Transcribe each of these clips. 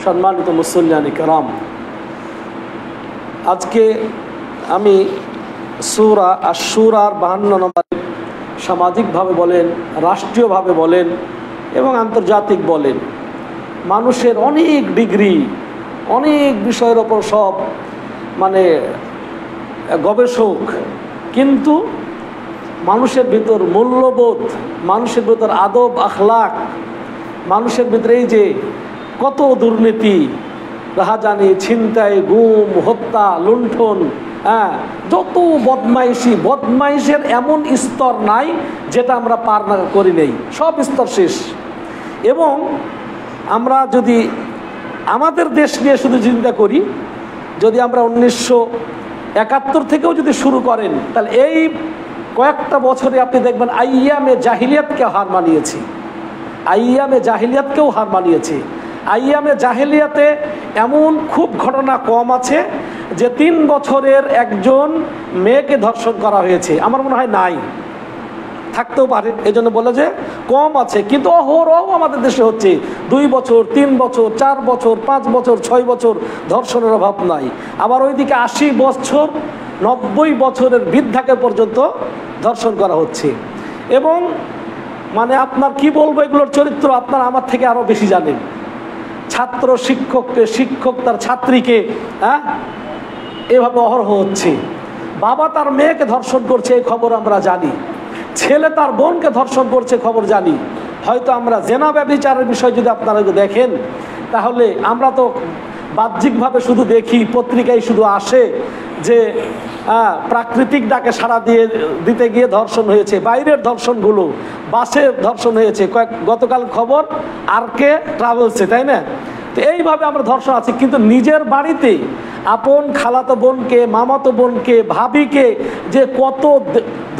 সম্মানিত মুসল্লিয়ানি কেরাম, আজকে আমি সূরা আশ-শুরার 52 নম্বর সামাজিকভাবে বলেন, রাষ্ট্রীয়ভাবে বলেন এবং আন্তর্জাতিক বলেন, মানুষের অনেক ডিগ্রি, অনেক বিষয়ের ওপর সব মানে গবেষক, কিন্তু মানুষের ভিতর মূল্যবোধ, মানুষের ভিতর আদব আখলাক, মানুষের ভিতরে এই যে কত দুর্নীতি, রাহাজানি, ছিনতাই, গুম, হত্যা, লুণ্ঠন, যত বদমাইশের এমন স্তর নাই যেটা আমরা পার না করি নেই, সব স্তর শেষ। এবং আমরা যদি আমাদের দেশ নিয়ে শুধু চিন্তা করি, যদি আমরা 1971 থেকেও যদি শুরু করেন, তাহলে এই কয়েকটা বছরে আপনি দেখবেন আইয়ামে জাহিলিয়াতকে হার মানিয়েছে, আইয়ামে জাহিলিয়াতকেও হার মানিয়েছে। আইয়ামে জাহিলিয়াতে এমন খুব ঘটনা কম আছে যে 3 বছরের একজন মেয়েকে ধর্ষণ করা হয়েছে, আমার মনে হয় নাই, থাকতেও পারে, এই জন্য বলে যে কম আছে। কিন্তু অহরহ আমাদের দেশে হচ্ছে 2 বছর, 3 বছর, 4 বছর, 5 বছর, 6 বছর ধর্ষণের অভাব নাই। আবার ওইদিকে 80 বছর, 90 বছরের বৃদ্ধাকে পর্যন্ত ধর্ষণ করা হচ্ছে। এবং মানে আপনার কি বলবো, এগুলোর চরিত্র আপনার আমার থেকে আরও বেশি জানেন। ছাত্র শিক্ষককে, শিক্ষক তার ছাত্রীকে এভাবে অহরহ হচ্ছে। বাবা তার মেয়েকে ধর্ষণ করছে, এই খবর আমরা জানি। ছেলে তার বোনকে ধর্ষণ করছে, খবর জানি। হয়তো আমরা জেনা ব্যভিচারের বিষয় যদি আপনারা দেখেন, তাহলে আমরা তো বাহ্যিকভাবে শুধু দেখি, পত্রিকায় শুধু আসে যে প্রাকৃতিক ডাকে সাড়া দিতে গিয়ে ধর্ষণ হয়েছে, বাইরের ধর্ষণগুলো, বাসে ধর্ষণ হয়েছে, গতকাল খবর আরকে ট্রাভেলসে, তাই না? তো এইভাবে আমরা ধর্ষণ আছে, কিন্তু নিজের বাড়িতে আপন খালাতো বোনকে, মামাতো বোনকে, ভাবিকে যে কত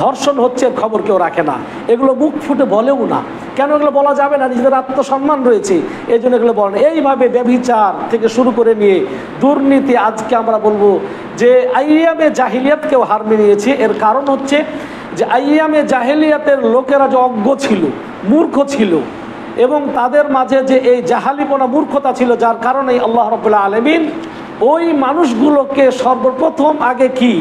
ধর্ষণ হচ্ছে খবর কেউ রাখে না, এগুলো মুখ ফুটে বলেও না। কেন এগুলো বলা যাবে না? নিজেদের আত্মসম্মান রয়েছে, এই জন্য এগুলো বলে না। এইভাবে ব্যভিচার থেকে শুরু করে নিয়ে দুর্নীতি, আজকে আমরা বলবো যে আইয়ামে জাহিলিয়াতকেও হার মেনিয়েছে। এর কারণ হচ্ছে যে আইয়ামে জাহিলিয়াতের লোকেরা যে অজ্ঞ ছিল, মূর্খ ছিল, এবং তাদের মাঝে যে এই জাহালিপনা, মূর্খতা ছিল, যার কারণে আল্লাহ রাব্বুল আলামিন ওই মানুষগুলোকে সর্বপ্রথম আগে কি,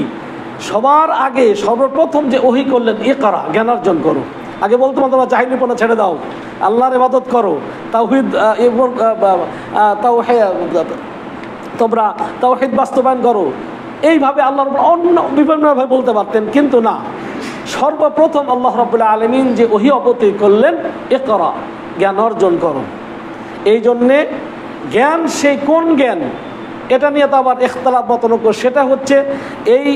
সবার আগে সর্বপ্রথম যে ওহী করলেন, ইকরা, জ্ঞানার্জন করো। আগে বলতো তোমরা জাহিলিপনা ছেড়ে দাও, আল্লাহর ইবাদত করো, তাওহীদ এবং তোমরা তাওহীদ বাস্তবায়ন করো। এইভাবে আল্লাহর অন্য বিভিন্নভাবে বলতে পারতেন, কিন্তু না, সর্বপ্রথম আল্লাহ রাব্বুল আলামিন যে ওহী অবতীর্ণ করলেন, ইকরা, জ্ঞান অর্জন করো। এই জন্যে জ্ঞান, সেই কোন জ্ঞান, এটা নিয়ে তো আবার ইখতিলাফ মতনক। সেটা হচ্ছে এই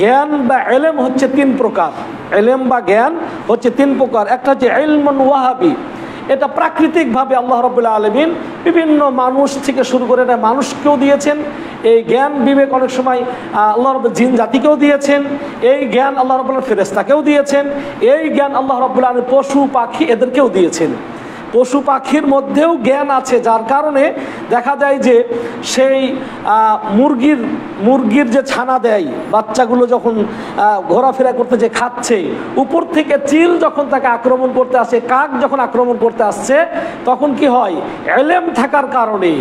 জ্ঞান বা ইলম হচ্ছে 3 প্রকার, ইলম বা জ্ঞান হচ্ছে 3 প্রকার। একটা হচ্ছে ইলমুন ওয়াহাবি, এটা প্রাকৃতিকভাবে আল্লাহ রাব্বুল আলামিন বিভিন্ন মানুষ থেকে শুরু করে মানুষকেও দিয়েছেন এই জ্ঞান বিবেক, অনেক সময় আল্লাহ রাব্বুল জিন জাতিকেও দিয়েছেন এই জ্ঞান, আল্লাহ রাব্বুল ফেরেশতাকেও দিয়েছেন এই জ্ঞান, আল্লাহ রাব্বুল আলামিন পশু পাখি এদেরকেও দিয়েছেন। পশু পাখির মধ্যেও জ্ঞান আছে, যার কারণে দেখা যায় যে সেই মুরগির যে ছানা দেয়, বাচ্চাগুলো যখন ঘোরাফেরা করতে যে খাচ্ছে, উপর থেকে চিল যখন তাকে আক্রমণ করতে আসে, কাক যখন আক্রমণ করতে আসছে, তখন কি হয়, ইলম থাকার কারণে,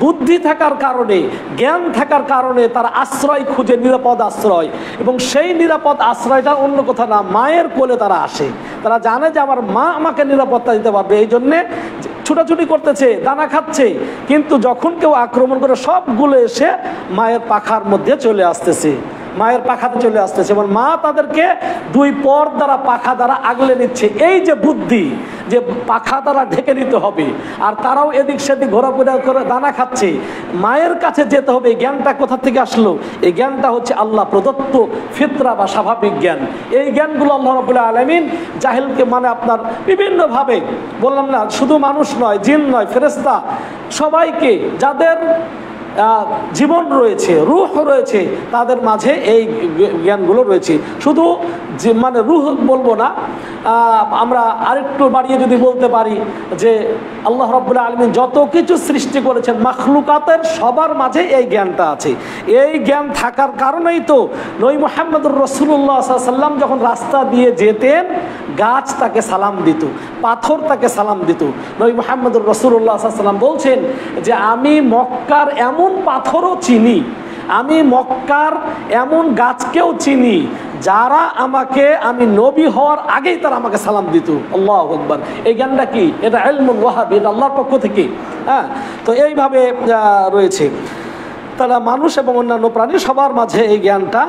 বুদ্ধি থাকার কারণে, জ্ঞান থাকার কারণে তারা আশ্রয় খুঁজে, নিরাপদ আশ্রয়, এবং সেই নিরাপদ আশ্রয়টা অন্য কোথাও না, মায়ের কোলে তারা আসে। তারা জানে যে আমার মা আমাকে নিরাপত্তা দিতে পারবে, এই জন্যে ছুটাছুটি করতেছে, দানা খাচ্ছে। কিন্তু যখন কেউ আক্রমণ করে, সবগুলো এসে মায়ের পাখার মধ্যে চলে আসতেছে, মায়ের পাখাতে চলে আসতেছে, এবং মা তাদেরকে 2 পর দ্বারা, পাখা দ্বারা আগলে নিচ্ছে। এই যে বুদ্ধি, যে পাখা দ্বারা ঢেকে নিতে হবে, আর তারাও এদিক সেদিক ঘোরাফেরা করে দানা খাচ্ছে, মায়ের কাছে যেতে হবে। এই জ্ঞানটা কোথা থেকে আসলো? এই জ্ঞানটা হচ্ছে আল্লাহ প্রদত্ত ফিতরা বা স্বাভাবিক জ্ঞান। এই জ্ঞানগুলো আল্লাহ রাব্বুল আলামিন জাহিলকে, মানে আপনার বিভিন্নভাবে, বললাম না, শুধু মানুষ নয়, জিন নয়, ফেরেশতা, সবাইকে, যাদের জীবন রয়েছে, রূহ রয়েছে, তাদের মাঝে এই জ্ঞানগুলো রয়েছে। শুধু যে মানে রুহ বলবো না, আমরা আরেকটু বাড়িয়ে যদি বলতে পারি যে আল্লাহ রাব্বুল আলামিন যত কিছু সৃষ্টি করেছেন মাখলুকাতের সবার মাঝে এই জ্ঞানটা আছে। এই জ্ঞান থাকার কারণেই তো নবী মুহাম্মদুর রাসূলুল্লাহ সাল্লাল্লাহু আলাইহি ওয়াসাল্লাম যখন রাস্তা দিয়ে যেতেন গাছ তাকে সালাম দিত, পাথর তাকে সালাম দিত। নবী মুহাম্মদুর রাসূলুল্লাহ সাল্লাল্লাহু আলাইহি ওয়াসাল্লাম বলছেন যে আমি মক্কার এমন পাথরও চিনি, আমি মক্কার এমন গাছকেও চিনি যারা আমাকে, আমি নবী হওয়ার আগেই তারা আমাকে সালাম দিত। আল্লাহু আকবার। এই জ্ঞানটা কি? এটা ইলমুল ওয়াহাবি, এটা আল্লাহর পক্ষ থেকে। হ্যাঁ, তো এইভাবে রয়েছে। তারা মানুষ এবং অন্যান্য প্রাণী সবার মাঝে এই জ্ঞানটা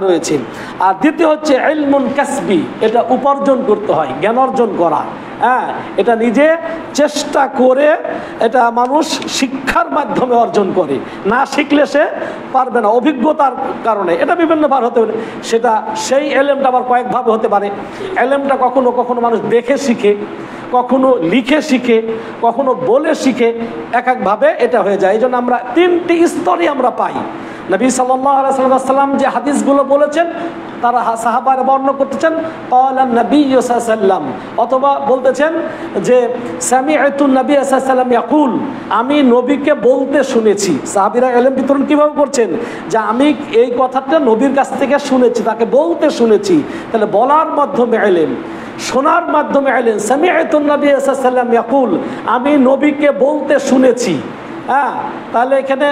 রয়েছে। আর দ্বিতীয় হচ্ছে ইলমুন কাসবি, এটা উপার্জন করতে হয়, জ্ঞান অর্জন করা। হ্যাঁ, এটা নিজে চেষ্টা করে, এটা মানুষ শিক্ষার মাধ্যমে অর্জন করে, না শিখলে সে পারবে না, অভিজ্ঞতার কারণে। এটা বিভিন্নভাবে হতে পারে, সেটা সেই এলেমটা আবার কয়েকভাবে হতে পারে। এলেমটা কখনো কখনো মানুষ দেখে শিখে, কখনো লিখে শিখে, কখনো বলে শিখে, এক একভাবে এটা হয়ে যায়। এই জন্য আমরা তিনটি স্তরই আমরা পাই। নবী সাল্লাল্লাহু আলাইহি ওয়াসাল্লাম যে হাদিসগুলো বলেছেন তারা সাহাবারা বর্ণনা করতেছেন ক্বালা নবী সাল্লাল্লাহু আলাইহি ওয়াসাল্লাম, অথবা বলতেছেন যে সামিআতু নবী সাল্লাল্লাহু আলাইহি ওয়াসাল্লাম ইয়াকুল, আমি নবীকে বলতে শুনেছি। সাহাবীরা ইলম বিতরণ কিভাবে করছেন? যে আমি এই কথাটা নবীর কাছ থেকে শুনেছি, তাকে বলতে শুনেছি। তাহলে বলার মাধ্যমে ইলম, শোনার মাধ্যমে ইলম। সামিআতু নবী সাল্লাল্লাহু আলাইহি ওয়াসাল্লাম ইয়াকুল, আমি নবীকে বলতে শুনেছি। হ্যাঁ, তাহলে এখানে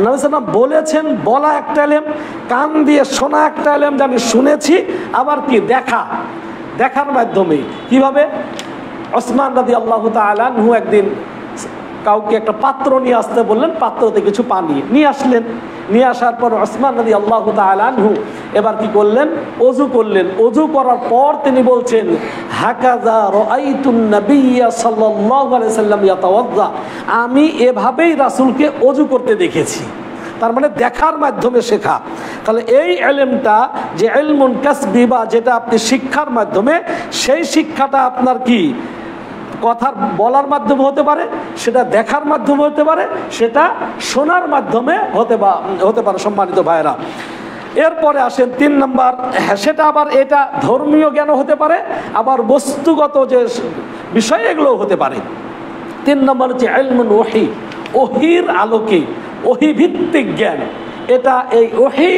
নবী সাল্লাল্লাহু বলেছেন, বলা একটা ইলম, কান দিয়ে শোনা একটা ইলম যে আমি শুনেছি, আবার কি দেখা, দেখার মাধ্যমে। কিভাবে? ওসমান রাদিয়াল্লাহু তাআলা আনহু একদিন কাউকে একটা পাত্র নিয়ে আসতে বললেন, পাত্রতে কিছু পানি নিয়ে আসলেন। নিয়ে আসার পর ওসমান রাদিয়াল্লাহু তাআলা আনহু এবার কি করলেন? ওযু করলেন। ওযু করার পর তিনি বলছেন হাকাযা রাআইতুন নাবিয়্যা সাল্লাল্লাহু আলাইহি ওয়াসাল্লাম ইয়াতাওয়াজ্জা, আমি এভাবেই রাসূলকে ওযু করতে দেখেছি। তার মানে দেখার মাধ্যমে শেখা। তাহলে এই ইলমটা যে ইলমুন কাসবি, বা যেটা আপনি শিক্ষার মাধ্যমে, সেই শিক্ষাটা আপনার কি কথার বলার মাধ্যমে হতে পারে, সেটা দেখার মাধ্যমে হতে পারে, সেটা শোনার মাধ্যমে হতে পারে। সম্মানিত ভাইরা, এরপরে আসেন 3 নম্বর, সেটা আবার এটা ধর্মীয় জ্ঞানও হতে পারে, আবার বস্তুগত যে বিষয় এগুলো হতে পারে। 3 নম্বর হচ্ছে ইলমুন ওহী, ওহীর আলোকে, ওহী ভিত্তিক জ্ঞান। এটা এই ওহী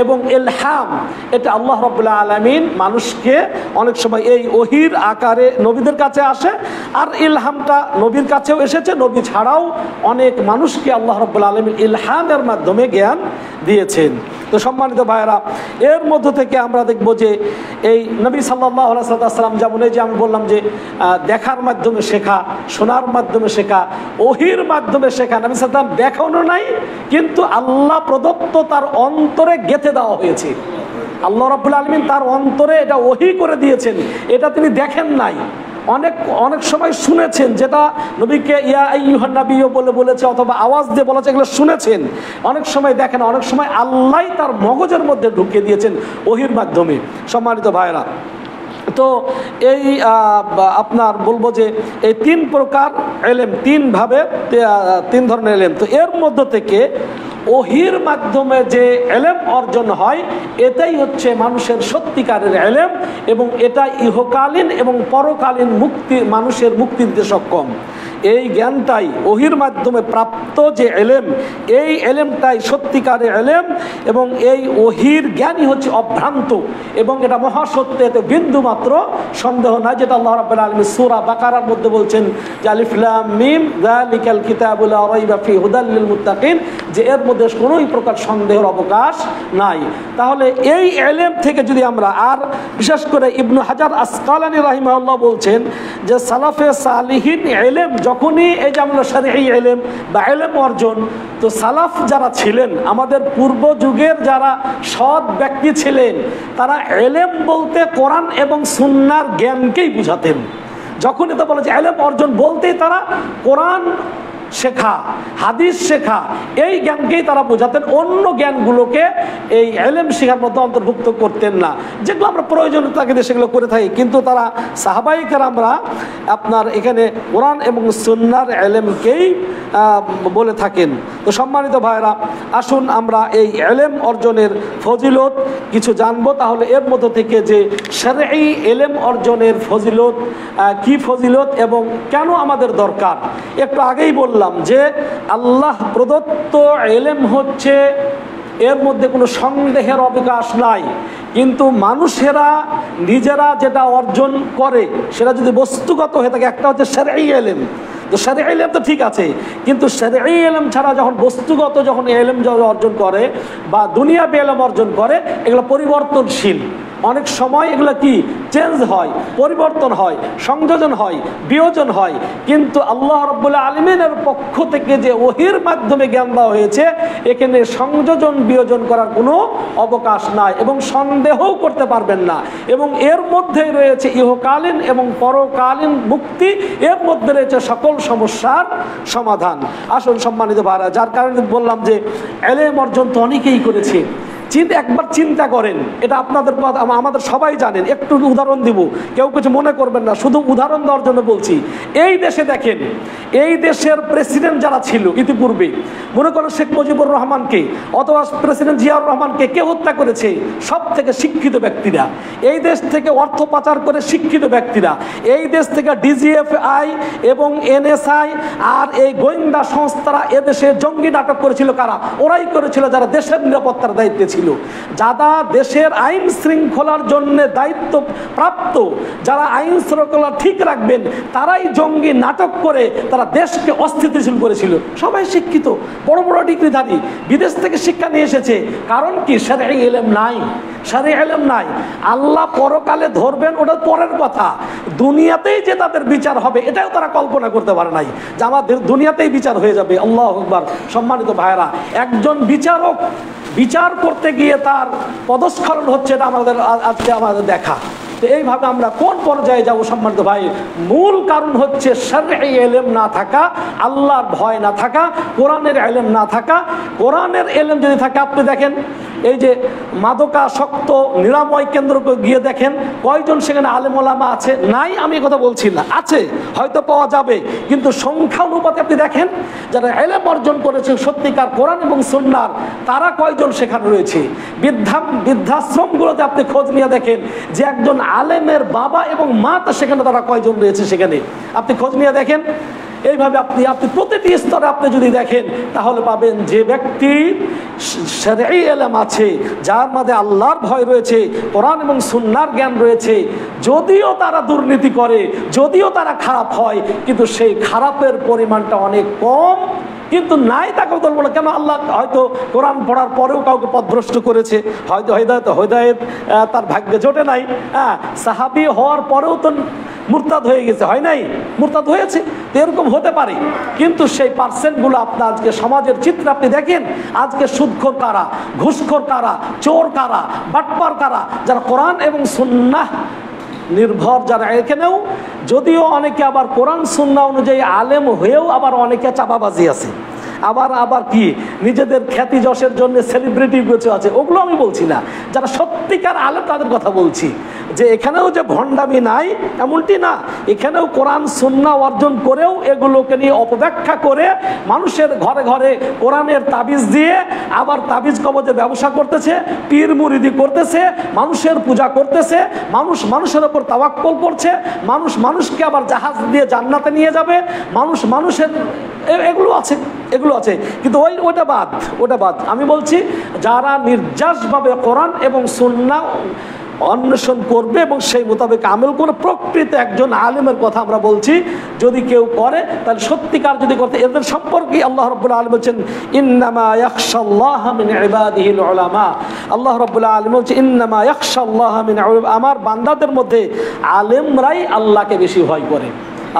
এবং ইলহাম, এটা আল্লাহ রাব্বুল আলামিন মানুষকে অনেক সময় এই ওহীর আকারে নবীদের কাছে আসে, আর ইলহামটা নবীর কাছেও এসেছে। নবী ছাড়াও অনেক মানুষকে আল্লাহ রাব্বুল আলামিন ইলহামের মাধ্যমে জ্ঞান দিয়েছেন। তো সম্মানিত ভাইয়েরা, এর মধ্য থেকে আমরা দেখব যে এই নবী সাল্লাল্লাহু আলাইহি ওয়াসাল্লাম, যেমন এই যে আমি বললাম যে দেখার মাধ্যমে শেখা, শোনার মাধ্যমে শেখা, ওহীর মাধ্যমে শেখা। নবী সাল্লাল্লাহু আলাইহি ওয়াসাল্লাম দেখানো নাই, কিন্তু আল্লাহ প্রদত্ত তার অন্তরে গেঁথে দেওয়া হয়েছে। আল্লাহ রাব্বুল আলামিন তার অন্তরে এটা ওহী করে দিয়েছেন, এটা তিনি দেখেন নাই। অনেক সময় শুনেছেন, যেটা নবীকে ইয়া আইয়ুহান নবী বলে বলেছে, অথবা আওয়াজ দিয়ে বলেছে, এগুলো শুনেছেন। অনেক সময় দেখেন, অনেক সময় আল্লাহ তার মগজের মধ্যে ঢুকিয়ে দিয়েছেন ওহীর মাধ্যমে। সম্মানিত ভাইরা, তো এই আপনার বলবো যে এই 3 প্রকার ইলম, 3 ধরনের ইলম। তো এর মধ্য থেকে ওহীর মাধ্যমে যে ইলম অর্জন হয়, এটাই হচ্ছে মানুষের সত্যিকারের ইলম, এবং এটা ইহকালীন এবং পরকালীন মানুষের মুক্তি দিতে সক্ষম। এই জ্ঞানটাই ওহীর মাধ্যমে প্রাপ্ত যে ইলম, এই ইলমটাই সত্যিকারের ইলম, এবং এই ওহীর জ্ঞানই হচ্ছে অভ্রান্ত, এবং এটা মহাসত্য, এতে বিন্দু মাত্র সন্দেহ নাই। যেটা আল্লাহ রাব্বুল আলামিন সূরা বাকারার মধ্যে বলছেন যে আলিফ লাম মিম যালিকাল কিতাবু লা রাইবা ফি হুদাল লিল মুত্তাকিন, যে এর মধ্যে কোনো প্রকার সন্দেহের অবকাশ নাই। তাহলে এই ইলম থেকে যদি আমরা, আর বিশেষ করে ইবনে হাজার আসকালানী রাহিমাহুল্লাহ বলছেন যে সালাফে সালিহিন ইলম যখনই, এই যে আমরা শরঈ ইলম বা ইলম অর্জন, তো সালাফ যারা ছিলেন, আমাদের পূর্ব যুগের যারা সৎ ব্যক্তি ছিলেন, তারা ইলম বলতে কোরআন এবং সুন্নাহর জ্ঞানকেই বুঝাতেন। যখন এটা বলে যে ইলম অর্জন বলতেই তারা কোরআন শেখা, হাদিস শেখা, এই জ্ঞানকেই তারা বোঝাতেন। অন্য জ্ঞানগুলোকে এই ইলম শেখার মধ্যে অন্তর্ভুক্ত করতেন না, যেগুলো আমরা প্রয়োজনীয়তাকে সেগুলো করে থাকি। কিন্তু তারা সাহাবায়ে কেরামরা আপনার এখানে কোরআন এবং সুন্নাহর ইলমকেই বলে থাকেন। তো সম্মানিত ভাইরা, আসুন আমরা এই ইলম অর্জনের ফজিলত কিছু জানবো। তাহলে এর মধ্য থেকে যে শরঈ ইলম অর্জনের ফজিলত, কি ফজিলত এবং কেন আমাদের দরকার, একটু আগেই বললাম যে আল্লাহ প্রদত্ত ইলম হচ্ছে, এর মধ্যে কোনো সন্দেহের অবকাশ নাই। কিন্তু মানুষেরা নিজেরা যেটা অর্জন করে সেটা যদি বস্তুগত হয়ে থাকে, একটা হচ্ছে শরঈ ইলম, তো শরঈ ইলম তো ঠিক আছে, কিন্তু শরঈ ইলম ছাড়া যখন বস্তুগত যখন ইলম অর্জন করে বা দুনিয়াবি ইলম অর্জন করে, এগুলো পরিবর্তনশীল। অনেক সময় এগুলো কি চেঞ্জ হয়, পরিবর্তন হয়, সংযোজন হয়, বিয়োজন হয়। কিন্তু আল্লাহ রাব্বুল আলামিনের পক্ষ থেকে যে ওহীর মাধ্যমে জ্ঞান দেওয়া হয়েছে, এখানে সংযোজন বিয়োজন করার কোনো অবকাশ নাই এবং সন্দেহও করতে পারবেন না। এবং এর মধ্যে রয়েছে ইহকালীন এবং পরকালীন মুক্তি, এর মধ্যে রয়েছে সকল সমস্যার সমাধান। আসুন সম্মানিত ভাইরা, যার কারণে বললাম যে ইলম অর্জন তো অনেকেই করেছে। একবার চিন্তা করেন, এটা আপনাদের কথা আমাদের সবাই জানেন, একটু উদাহরণ দিব, কেউ কিছু মনে করবেন না, শুধু উদাহরণ দেওয়ার জন্য বলছি। এই দেশে দেখেন, এই দেশের প্রেসিডেন্ট যারা ছিল ইতিপূর্বে, মনে করেন শেখ মুজিবুর রহমানকে অথবা প্রেসিডেন্ট জিয়াউর রহমানকে কে হত্যা করেছে? সব থেকে শিক্ষিত ব্যক্তিরা, এই দেশ থেকে অর্থ পাচার করে শিক্ষিত ব্যক্তিরা, এই দেশ থেকে ডিজিএফআই এবং এনএসআই আর এই গোয়েন্দা সংস্থারা এদেশে জঙ্গি নাটক করেছিল। কারা? ওরাই করেছিল যারা দেশের নিরাপত্তার দায়িত্বে ছিল, যারা দেশের আইন শৃঙ্খলার জন্য দায়িত্ব প্রাপ্ত, যারা আইন শৃঙ্খলা ঠিক রাখবেন, তারাই জঙ্গি নাটক করে তারা দেশকে অস্থিতিশীল করেছিল। সবাই শিক্ষিত, বড় বড় ডিগ্রিধারী, বিদেশ থেকে শিক্ষা নিয়ে এসেছে। কারণ কি? শরঈ ইলম নাই, শরঈ ইলম নাই। আল্লাহ পরকালে ধরবেন, ওটা পরের কথা। দুনিয়াতেই যে তাদের বিচার হবে, এটাও তারা কল্পনা করতে পারে নাই যে আমাদের দুনিয়াতেই বিচার হয়ে যাবে। আল্লাহু আকবার। সম্মানিত ভাইরা, একজন বিচারক বিচার করতে গিয়ে তার পদস্খলন হচ্ছে, এটা আমাদের আজকে আমাদের দেখা। তো এইভাবে আমরা কোন পর্যায়ে যাব সম্মানিত ভাই? মূল কারণ হচ্ছে শরঈ ইলম না থাকা, আল্লাহর ভয় না থাকা, কোরআনের ইলম না থাকা। কোরআনের ইলম যদি থাকে, আপনি দেখেন এই যে মাদকাসক্ত নিরাময় কেন্দ্রকে গিয়ে দেখেন কয়জন সেখানে আলেম ওলামা আছে? নাই, আমি কথা বলছি না, আছে, হয়তো পাওয়া যাবে, কিন্তু সংখ্যা অনুপাতে আপনি দেখেন যারা ইলম অর্জন করেছে সত্যিকার কোরআন এবং সুন্নাহর, তারা কয়জন সেখানে রয়েছে? বৃদ্ধাশ্রমগুলোতে আপনি খোঁজ নিয়ে দেখেন যে একজন আলেমের বাবা এবং মা সেখানে তারা কয়জন রয়েছে, সেখানে আপনি খোঁজ নিয়ে দেখেন। এইভাবে আপনি প্রতিটি স্তরে আপনি যদি দেখেন, তাহলে পাবেন যে ব্যক্তি শরঈ ইলম আছে, যার মধ্যে আল্লাহর ভয় রয়েছে, কোরআন এবং সুন্নাহর জ্ঞান রয়েছে, যদিও তারা দুর্নীতি করে, যদিও তারা খারাপ হয়, কিন্তু সেই খারাপের পরিমাণটা অনেক কম। কিন্তু নাই তাকে বলবো না, কেন? আল্লাহ হয়তো কোরআন পড়ার পরেও কাউকে পথভ্রষ্ট করেছে, হয়তো হেদায়েত তার ভাগ্যে জোটে নাই। হ্যাঁ, সাহাবী হওয়ার পরেও তো মুরতাদ হয়ে গেছে, হয় নাই? মুরতাদ হয়েছে, তো এরকম হতে পারে। কিন্তু সেই পার্সেন্টগুলো আপনার আজকে সমাজের চিত্র আপনি দেখেন, আজকে সুদখোর কারা, ঘুষখোর কারা, চোর কারা, বাটপার কারা, যারা কোরআন এবং সুন্নাহ নির্ভর, যারা এখানেও যদিও অনেকে আবার কোরআন সুন্নাহ অনুযায়ী আলেম হয়েও আবার অনেকে চাপাবাজি আছে, আবার কি নিজেদের খ্যাতি যশের জন্য সেলিব্রিটি কিছু আছে, ওগুলো আমি বলছি না। যারা সত্যিকার আলেম তাদের কথা বলছি, যে এখানেও যে ভণ্ডামি নাই এমনটি না, এখানেও কোরআন সুন্নাহ অর্জন করেও এগুলোকে নিয়ে অপব্যাখ্যা করে মানুষের ঘরে ঘরে কোরআনের তাবিজ দিয়ে আবার তাবিজ কবজে ব্যবসা করতেছে, পীর মুরিদি করতেছে, মানুষের পূজা করতেছে, মানুষের ওপর তাওয়াক্কুল করছে, মানুষকে আবার জাহাজ দিয়ে জান্নাতে নিয়ে যাবে, মানুষের এগুলো আছে। কিন্তু ওটা বাদ। আমি বলছি যারা নির্যাসভাবে কোরআন এবং সুন্নাহ অন্বেষণ করবে এবং সেই মোতাবেক আমল করে প্রকৃত একজন আলেমের কথা আমরা বলছি, যদি কেউ করে তাহলে সত্যিকার যদি করতে, এদের সম্পর্কে আল্লাহ রাব্বুল আলামিন বলছেন ইন্নামা ইয়াখশাল্লাহা মিন ইবাদিহিল উলামা। আল্লাহ রাব্বুল আলামিন বলছেন ইন্নামা ইয়াখশাল্লাহা মিন, আমার বান্দাদের মধ্যে আলেমরাই আল্লাহকে বেশি ভয় করে।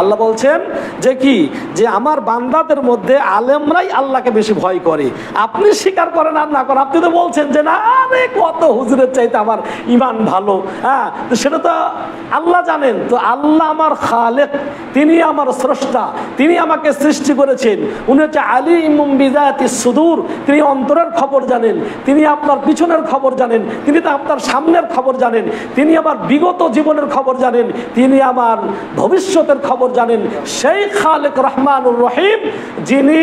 আল্লাহ বলছেন যে কি, যে আমার বান্দাদের মধ্যে আলেমরাই আল্লাহকে বেশি ভয় করে। আপনি স্বীকার করেন আর না করেন, আপনি তো বলছেন যে না, আরে কত হুজুরের চাইতে আমার ইমান ভালো। হ্যাঁ, তো সেটা তো আল্লাহ জানেন। তো আল্লাহ আমার খালেক, তিনি আমার স্রষ্টা, তিনি আমাকে সৃষ্টি করেছেন। উনি হচ্ছে আলিমুম বিযাতিস সুদূর, তিনি অন্তরের খবর জানেন, তিনি আপনার পিছনের খবর জানেন, তিনি তো আপনার সামনের খবর জানেন, তিনি আমার বিগত জীবনের খবর জানেন, তিনি আমার ভবিষ্যতের খবর খবর জানেন সেই খালেক রহমানুর রহিম যিনি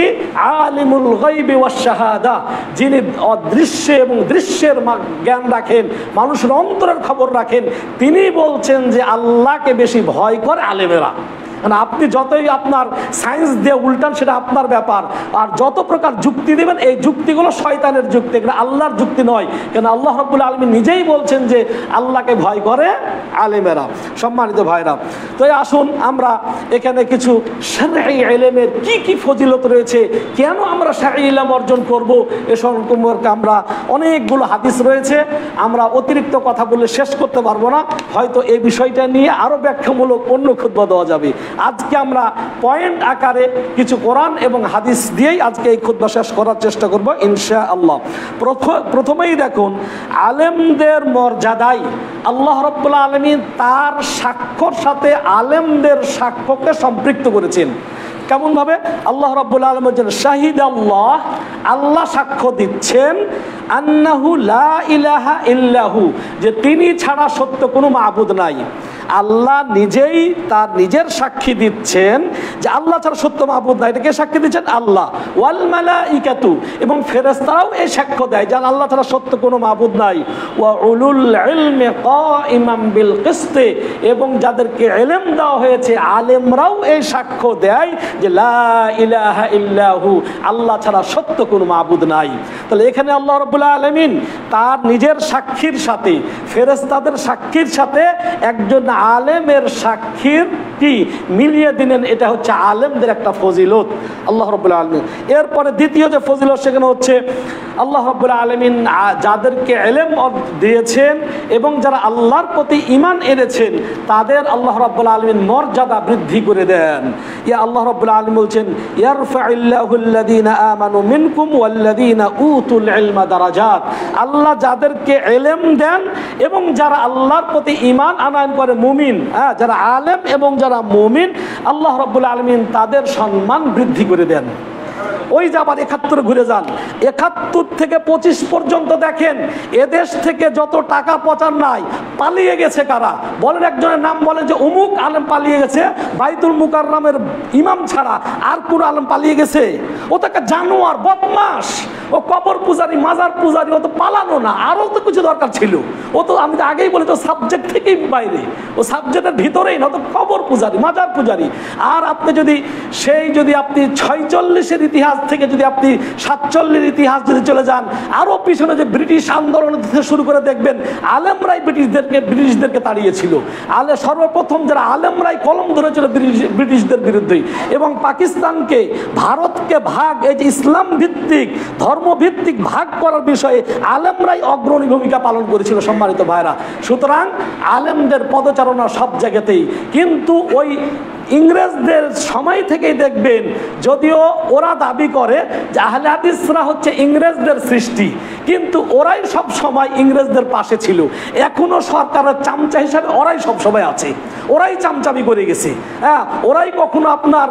আলিমুল গায়বি ওয়াশ শাহাদা, যিনি অদৃশ্য এবং দৃশ্যের জ্ঞান রাখেন, মানুষের অন্তরের খবর রাখেন, তিনি বলছেন যে আল্লাহকে বেশি ভয় করে আলেমেরা। মানে আপনি যতই আপনার সায়েন্স দিয়ে উল্টান সেটা আপনার ব্যাপার, আর যত প্রকার যুক্তি দেবেন এই যুক্তিগুলো শয়তানের যুক্তি, এগুলো আল্লাহর যুক্তি নয়। কেন আল্লাহ রাব্বুল আলামিন নিজেই বলছেন যে আল্লাহকে ভয় করে আলেমেরা। সম্মানিত ভাইরা, তো আসুন আমরা এখানে কিছু শারঈ ইলমের কি কি ফজিলত রয়েছে, কেন আমরা শারঈ ইলম অর্জন করব, এ সম্পর্কে আমরা অনেকগুলো হাদিস রয়েছে, আমরা অতিরিক্ত কথা বলে শেষ করতে পারবো না, হয়তো এই বিষয়টা নিয়ে আরও ব্যাখ্যামূলক অন্য খুতবা দেওয়া যাবে। আজকে আমরা পয়েন্ট আকারে কিছু কোরআন এবং হাদিস দিয়েই আজকে এই খুতবা শেষ করার চেষ্টা করব ইনশাআল্লাহ। প্রথমেই দেখুন, আলেমদের মর্যাদায় আল্লাহ রাব্বুল আলামিন তার সাক্ষ্যর সাথে আলেমদের সাক্ষ্যকে সম্পৃক্ত করেছেন। কেমন ভাবে? আল্লাহ রাব্বুল আলামিন বলেন শাহিদ আল্লাহ, আল্লাহ সাক্ষ্য দিচ্ছেন, আন্নাহু লা ইলাহা ইল্লাহু, যে তিনি ছাড়া সত্য কোনো মাবুদ নাই। আল্লাহ নিজেই তার নিজের সাক্ষী দিচ্ছেন যে আল্লাহ ছাড়া সত্য মাবুদ নাই। এটাকে সাক্ষী দিচ্ছেন আল্লাহ। ওয়াল মালাইকাতু, এবং ফেরেশতারাও এই সাক্ষ্য দেয় যে আল্লাহ ছাড়া সত্য কোনো মাবুদ নাই। ওয়া উলুল ইলমি কাইমান বিল কিসত, এবং যাদেরকে ইলম দেওয়া হয়েছে আলেমরাও এই সাক্ষ্য দেয় যে লা ইলাহা ইল্লাহু, আল্লাহ ছাড়া সত্য কোনো মাবুদ নাই। তাহলে এখানে আল্লাহ রাব্বুল আলামিন তার নিজের সাক্ষীর সাথে ফেরেশতাদের সাক্ষীর সাথে একজন আলেমের সাক্ষীর কি মিলিয়ে দিলেন। এটা হচ্ছে আলেমদের একটা ফজিলত আল্লাহ রাব্বুল আলামিন। এরপরে দ্বিতীয় যে ফজিলত সেখানে হচ্ছে আল্লাহ রাব্বুল আলামিন যাদেরকে ইলম দিয়েছেন এবং যারা আল্লাহর প্রতি ঈমান এনেছেন তাদের আল্লাহ রাব্বুল আলামিন মর্যাদা বৃদ্ধি করে দেন। ইয়া আল্লাহ রাব্বুল আলামিন বলছেন ইয়ারফাউল্লাহুল্লাযীনা আমানু মিনকুম ওয়াল্লাযীনা উতুল ইলমা দারাজাত। আল্লাহ যাদেরকে ইলম দেন এবং যারা আল্লাহর প্রতি ঈমান আনয়ন করে মুমিন, যারা আলেম এবং যারা মুমিন, আল্লাহ রাব্বুল আলামিন তাদের সম্মান বৃদ্ধি করে দেন। ওই যে আবার ৭১ ঘুরে যান, ৭১ থেকে ২৫ পর্যন্ত দেখেন এদেশ থেকে যত টাকা পচার নাই পালিয়ে গেছে কারা বলেন? একজনের নাম বলেন যে অমুক আলেম পালিয়ে গেছে, বাইতুল মুকাররমের ইমাম ছাড়া আর কোন আলেম পালিয়ে গেছে? ও তো একটা জানোয়ার, বদমাস, ও কবর পূজারি, মাজার পূজারি, ও তো পালানো না, আরও তো কিছু দরকার ছিল। ও তো আমি তো আগেই বলি তো সাবজেক্ট থেকেই বাইরে, ও সাবজেক্টের ভিতরেই না, তো কবর পূজারি, মাজার পূজারি। আর আপনি যদি আপনি ৪৬-এর ইতিহাস থেকে যদি আপনি ৪৭ ইতিহাস যদি চলে যান, আরো পিছনে যে ব্রিটিশ আন্দোলন থেকে শুরু করে দেখবেন আলেমরাই ব্রিটিশদেরকে তাড়িয়েছিল। সর্বপ্রথম যারা আলেমরাই কলম ধরেছিল ব্রিটিশদের বিরুদ্ধে, এবং পাকিস্তানকে, ভারতকে ভাগ, এই যে ইসলাম ভিত্তিক ধর্মভিত্তিক ভাগ করার বিষয়ে আলেমরাই অগ্রণী ভূমিকা পালন করেছিল। সম্মানিত ভাইরা, সুতরাং আলেমদের পদচারণা সব জায়গাতেই। কিন্তু ওই ইংরেজদের সময় থেকেই দেখবেন, যদিও ওরা দাবি করে যে আহলে হাদিসরা হচ্ছে ইংরেজদের সৃষ্টি, কিন্তু ওরাই সব সময় ইংরেজদের পাশে ছিল। এখনো সরকারের চামচা হিসাবে ওরাই সব সময় আছে, ওরাই চামচামি করে গেছে। ওরাই কখনো আপনার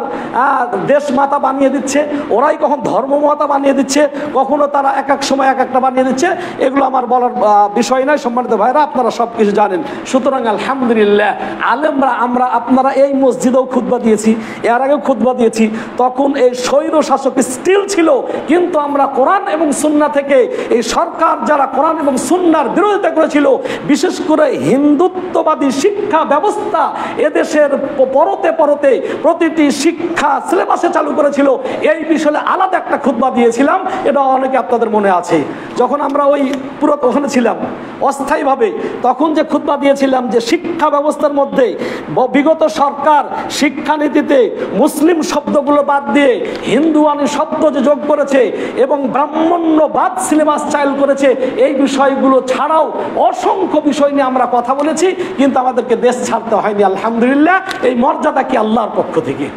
দেশ মাতা বানিয়ে দিচ্ছে, ওরাই কখন ধর্ম মাতা বানিয়ে দিচ্ছে, কখনো তারা এক এক সময় এক একটা বানিয়ে দিচ্ছে। এগুলো আমার বলার বিষয় নয়। সম্মানিত ভাইরা, আপনারা সব কিছু জানেন। সুতরাং আলহামদুলিল্লাহ, আলেমরা, আপনারা এই মসজিদেও খুতবা দিয়েছি, এর আগে খুতবা দিয়েছি, তখন এই স্বৈর শাসক স্টিল ছিল, কিন্তু আমরা কোরআন এবং সুন্নাহ থেকে এই সরকার যারা কোরআন এবং সুন্নাহর বিরোধিতা করেছিল, বিশেষ করে হিন্দুত্ববাদী শিক্ষা ব্যবস্থা এদেশের পরতে পরতে প্রতিটি শিক্ষা সিলেবাসে চালু করেছিল, এই বিষয়ে আলাদা একটা খুতবা দিয়েছিলাম। এটা অনেকে আপনাদের মনে আছে, যখন আমরা ওই পুরো ওখানে ছিলাম অস্থায়ীভাবে, তখন যে খুতবা দিয়েছিলাম যে শিক্ষা ব্যবস্থার মধ্যে বিগত সরকার শিক্ষানীতিতে মুসলিম শব্দগুলো বাদ দিয়ে হিন্দুয়ানি শব্দ যে যোগ করেছে এবং ব্রাহ্মণ্যবাদ সিলেবাস চালু করেছে, এই বিষয়গুলো ছাড়াও অসংখ্য বিষয় নিয়ে আমরা কথা বলেছি, কিন্তু আমাদেরকে দেশ ছাড়তে হয়নি। আলহামদুলিল্লাহ, এই মর্যাদা কি আল্লাহর পক্ষ থেকে,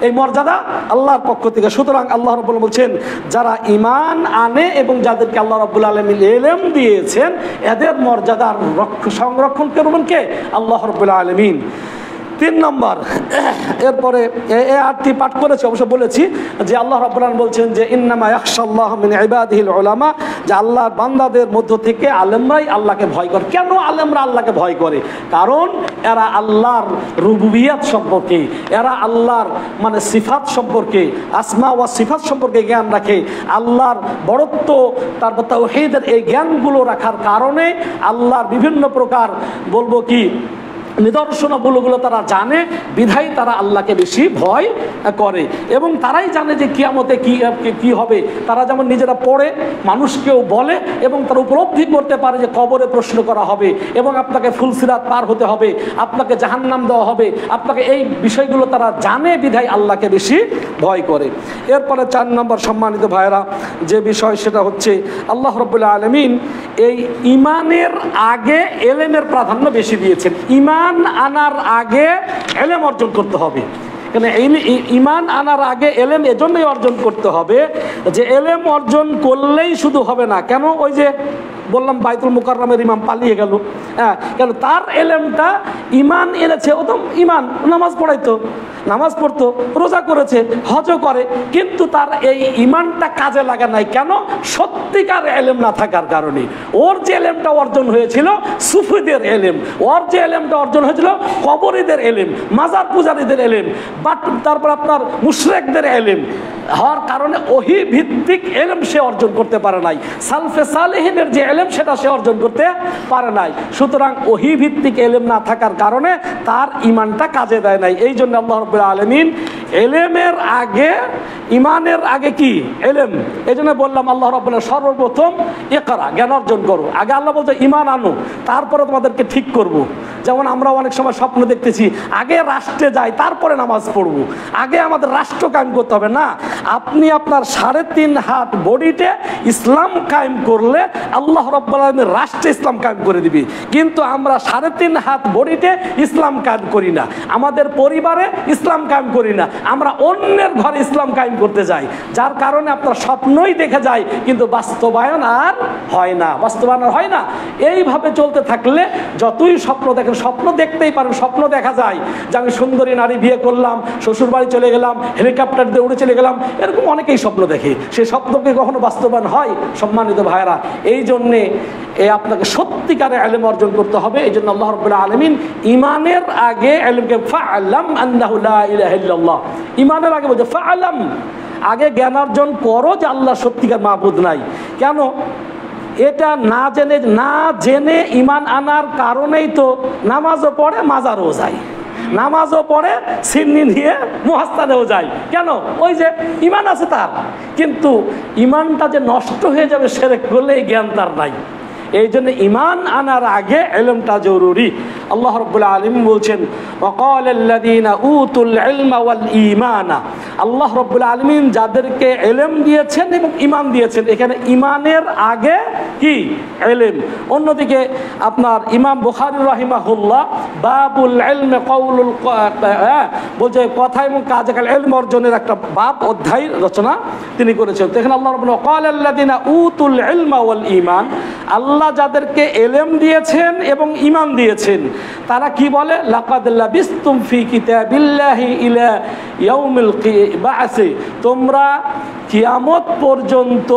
এই মর্যাদা আল্লাহর পক্ষ থেকে। সুতরাং আল্লাহ রাব্বুল বলছেন, যারা ঈমান আনে এবং যাদেরকে আল্লাহ রাব্বুল আলামিন ইলম দিয়েছেন, এদের মর্যাদার সংরক্ষণ করবেন কে? আল্লাহ রাব্বুল আলামিন। ৩ নম্বর, এরপরে এই আয়াতটি পাঠ করেছি, অবশ্য বলেছি যে আল্লাহ রাব্বুল আলামিন বলছেন যে ইন্নামা ইয়াখশাল্লাহ মিন ইবাদিহিল উলামা, যে আল্লাহর বান্দাদের মধ্য থেকে আলেমরাই আল্লাহকে ভয় করে। কেন আলেমরা আল্লাহকে ভয় করে? কারণ এরা আল্লাহর রুবুবিয়াত সম্পর্কে, এরা আল্লাহর মানে সিফাত সম্পর্কে, আসমা ওয়া সিফাত সম্পর্কে জ্ঞান রাখে। আল্লাহর বড়ত্ব, তারপর তাওহীদের এই জ্ঞানগুলো রাখার কারণে আল্লাহর বিভিন্ন প্রকার বলবো কি নিদর্শনগুলো তারা জানে, বিধায় তারা আল্লাহকে বেশি ভয় করে। এবং তারাই জানে যে কিয়ামতে কি হবে। তারা যেমন নিজেরা পড়ে, মানুষকেও বলে, এবং তারা উপলব্ধি করতে পারে যে কবরে প্রশ্ন করা হবে এবং আপনাকে ফুলসিরাত পার হতে হবে, আপনাকে জাহান্নাম দেওয়া হবে, আপনাকে এই বিষয়গুলো তারা জানে, বিধায় আল্লাহকে বেশি ভয় করে। এরপরে 4 নম্বর সম্মানিত ভাইয়েরা যে বিষয়, সেটা হচ্ছে আল্লাহ রাব্বুল আলামিন এই ইমানের আগে এলেমের প্রাধান্য বেশি দিয়েছেন। ইমান আনার আগে এলেম অর্জন করতে হবে। কেন ইমান আনার আগে এলেম এজন্যই অর্জন করতে হবে যে এলেম অর্জন করলেই শুধু হবে না। কেন? ওই যে বললাম বাইতুল মুকাররমের ইমাম পালিয়ে গেল, হ্যাঁ, কেন তার এলেমটা ইমান এনেছে, ও তো ইমান, নামাজ পড়াইতো, নামাজ পড়তো, রোজা করেছে, হজও করে, কিন্তু তার এই ইমানটা কাজে লাগা নাই। কেন? সত্যিকার এলেম না থাকার কারণে। ওর যে এলেমটা অর্জন হয়েছিল সুফিদের এলেম, ওর যে এলেমটা অর্জন হয়েছিল কবরীদের এলেম, মাজার পূজারীদের এলেম, বাট তারপর আপনার মুশরিকদের এলেম হওয়ার কারণে ওহী ভিত্তিক এলেম সে অর্জন করতে পারে নাই। সালফে সালেহিনের যে এলেম সেটা সে অর্জন করতে পারে নাই। সুতরাং ওহী ভিত্তিক এলেম না থাকার কারণে তার ইমানটা কাজে দেয় নাই। এই জন্য আল্লাহ রাব্বুল আলামিন এলেমের আগে, ইমানের আগে কি? এলেম। এই জন্য বললাম আল্লাহ রাব্বুল সর্বপ্রথম ইকরা, জ্ঞান অর্জন করো। আগে আল্লাহ বলছে ইমান আনো, তারপরে তোমাদেরকে ঠিক করব। যেমন আমরা অনেক সময় স্বপ্ন দেখতেছি আগে রাষ্ট্রে যাই তারপরে নামাজ পড়বো, আগে আমাদের রাষ্ট্র কায়েম করতে হবে না। আপনি আপনার 3.5 হাত বডিতে ইসলাম কায়েম করলে আল্লাহ রাব্বুল আলামিন রাষ্ট্রে ইসলাম কায়েম করে দিবে। কিন্তু আমরা 3.5 হাত বডিতে ইসলাম কায়েম করি না, আমাদের পরিবারে ইসলাম কায়েম করি না, আমরা অন্যের ঘরে ইসলাম কায়েম করতে যাই। যার কারণে আপনার স্বপ্নই দেখে যায় কিন্তু বাস্তবায়ন আর হয় না, বাস্তবায়ন আর হয় না। এইভাবে চলতে থাকলে যতই স্বপ্ন দেখেন, স্বপ্ন দেখতেই পারেন, স্বপ্ন দেখা যায় যে আমি সুন্দরী নারী বিয়ে করলাম, শ্বশুর বাড়ি চলে গেলাম, হেলিকপ্টার দিয়ে উড়ে চলে গেলাম, এরকম অনেকেই স্বপ্ন দেখে। সেই স্বপ্নকে কখনো বাস্তবায়ন হয়? সম্মানিত ভাইরা, এই জন্যে আপনাকে সত্যিকারে ইলম অর্জন করতে হবে। এই জন্য আল্লাহ রাব্বুল আলামিন ইমানের আগে ইলমকে ফা'লাম আন্নাহু লা ইলাহা ইল্লাল্লাহ, ইমানের আগে বলছে ফা'লাম, আগে জ্ঞান অর্জন করো যে আল্লাহ সত্যিকার মাবুদ নাই। কেন? এটা না জেনে ইমান আনার কারণেই তো নামাজও পড়ে, মাজারও যায়, নামাজও পড়ে, সিন্নি নিয়ে মুহাস্তানেও যায়। কেন? ওই যে ইমান আছে তার, কিন্তু ইমানটা যে নষ্ট হয়ে যাবে শিরক করলে এই জ্ঞান তার নাই। এই জন্য ইমান আনার আগে ইলমটা জরুরি। আল্লাহ রাব্বুল আলামিন বলছেন ওয়াকালাল্লাযীনা উতুল ইলমা ওয়াল ঈমানা, আল্লাহ রাব্বুল আলামিন যাদেরকে ইলম দিয়েছেন এবং ঈমান দিয়েছেন, এখানে ঈমানের আগে কি? ইলম। অন্যদিকে আপনার ইমাম বুখারী রাহিমাহুল্লাহ বাবুল ইলম কাউলুল বলছে কথা এবং কাজে ইলম অর্জনের একটা বাব অধ্যায় রচনা তিনি করেছেন। তো এখানে আল্লাহ রাব্বুল ওয়াকালাল্লাযীনা উতুল ইলমা ওয়াল ঈমান, আল্লাহ যাদেরকে ইলম দিয়েছেন এবং ঈমান দিয়েছেন তারা কি বলে? লাকাদ লাবিসতুম ফি কিতাবিল্লাহি ইলা ইয়াউমিল বা'স, তোমরা কিয়ামত পর্যন্ত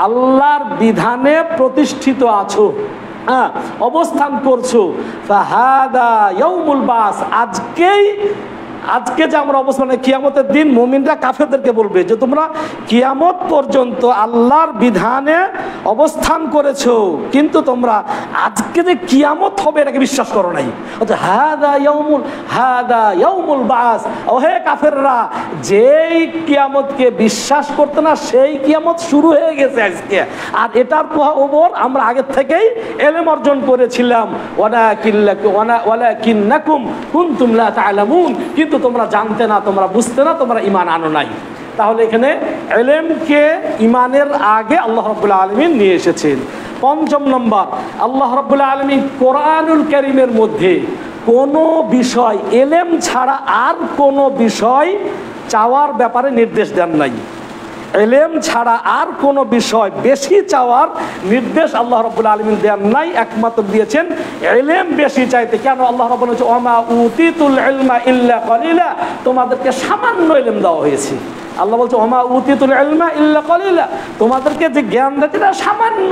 আল্লাহর বিধানে প্রতিষ্ঠিত আছো, অবস্থান করছো। ফাহাদা ইয়াউমুল বা'স, আজকে যে আমরা অবস্থান, কিয়ামতের দিন মুমিনরা কাফেরদেরকে বলবে যে তোমরা কিয়ামত পর্যন্ত আল্লাহর বিধানে অবস্থান করেছো, কিন্তু তোমরা আজকে যে কিয়ামত হবে এটাকে বিশ্বাস করো নাই। হাদা ইয়াউমুল বাস, ওহে কাফেররা, যেই কিয়ামতকে বিশ্বাস করতে না সেই কিয়ামত শুরু হয়ে গেছে আজকে, আর এটার উপর আমরা আগের থেকেই ইলম অর্জন করেছিলাম। ওয়ালাকিন্নাকুম কুনতুম লা তা'লামুন, কিন্তু তোমরা জানতে না, তোমরা বুঝতে না, তোমরা ঈমান আনো নাই। তাহলে এখানে ইলমকে ঈমানের আগে আল্লাহ রাব্বুল আলামিন নিয়ে এসেছেন। 5 নম্বর, আল্লাহ রাব্বুল আলামিন কোরআনুল কারীমের মধ্যে কোনো বিষয় ইলম ছাড়া আর কোনো বিষয় চাওয়ার ব্যাপারে নির্দেশ দেন নাই। ইলম ছাড়া আর কোনো বিষয় বেশি চাওয়ার নির্দেশ আল্লাহ রাব্বুল আলামিন দেন নাই, একমাত্র দিয়েছেন ইলম বেশি চাইতে। কেন? আল্লাহ রাব্বুল আলামিন ওয়া মা উতিতুল ইলমা ইল্লা কলিলা, তোমাদেরকে সামান্য ইলম দেওয়া হয়েছে। আল্লাহ বলছে ওমা উতিতুল ইলমা ইল্লা কলিলা, তোমাদেরকে যে জ্ঞান দিয়েছে এটা সামান্য।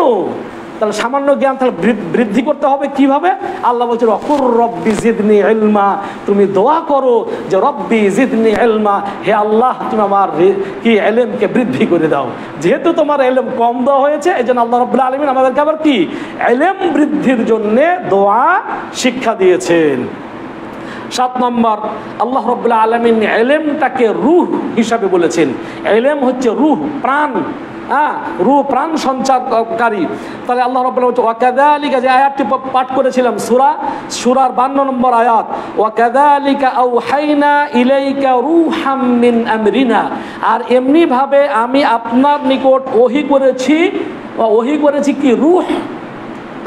তাহলে সামান্য জ্ঞান তাহলে বৃদ্ধি করতে হবে কিভাবে? আল্লাহ বলছে ওয়াকুর রব্বি জিদনি ইলমা, তুমি দোয়া করো যে রব্বি জিদনি ইলমা, হে আল্লাহ তুমি আমার কি ইলমকে বৃদ্ধি করে দাও। যেহেতু তোমার ইলম কম দেওয়া হয়েছে, এই জন্য আল্লাহ রাব্বুল আলামিন আমাদেরকে আবার কি ইলম বৃদ্ধির জন্য দোয়া শিক্ষা দিয়েছেন। 7 নম্বর, আল্লাহ রাব্বুল আলামিন ইলমটাকে রূহ হিসাবে বলেছেন। ইলম হচ্ছে রূহ, প্রাণ, রূহ প্রাণ সঞ্চারকারী। তাহলে আল্লাহ রাব্বুল আলামিন ওয়াকাযালিকা, যে আয়াতটি পাঠ করেছিলাম সূরার 52 নম্বর আয়াত, ওয়াকাযালিকা আওহাইনা ইলাইকা রূহাম মিন আমরিনা, আর এমনি ভাবে আমি আপনার নিকট ওহী করেছি কি রূহ।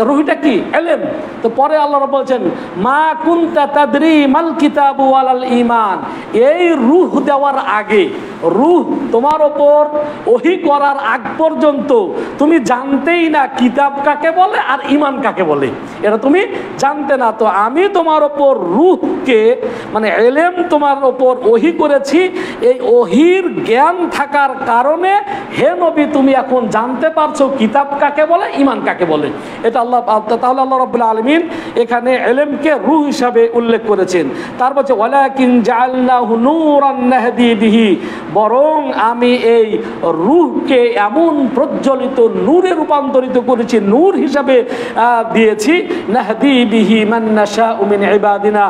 রূহটা কি? ইলম। তো পরে আল্লাহ রাব্বুল বলছেন মা কুনতা তাদরি মাল কিতাবু ওয়ালাল ঈমান, এই রূহ দেওয়ার আগে, রূহ তোমার ওপর ওহী করার আগ পর্যন্ত তুমি জানতেই না কিতাব কাকে বলে আর ঈমান কাকে বলে, এটা তুমি জানতে না। তো আমি তোমার ওপর রূহকে মানে ইলম তোমার ওপর ওহী করেছি, এই ওহীর জ্ঞান থাকার কারণে হে নবী তুমি এখন জানতে পারছো কিতাব কাকে বলে, ঈমান কাকে বলে। এটা আল্লাহ, তাহলে আল্লাহ রাব্বুল আলামিন এখানে ইলমকে রূহ হিসাবে উল্লেখ করেছেন। তারপর হচ্ছে ওয়ালাকিন জাআলনাহু নূরান নাহদি বিহি, বরং আমি এই রূহকে এমন প্রজ্বলিত নূরে রূপান্তরিত করেছি, নূর হিসাবে দিয়েছি। নাহদি বিহি মান নাশাউ মিন ইবাদিনা,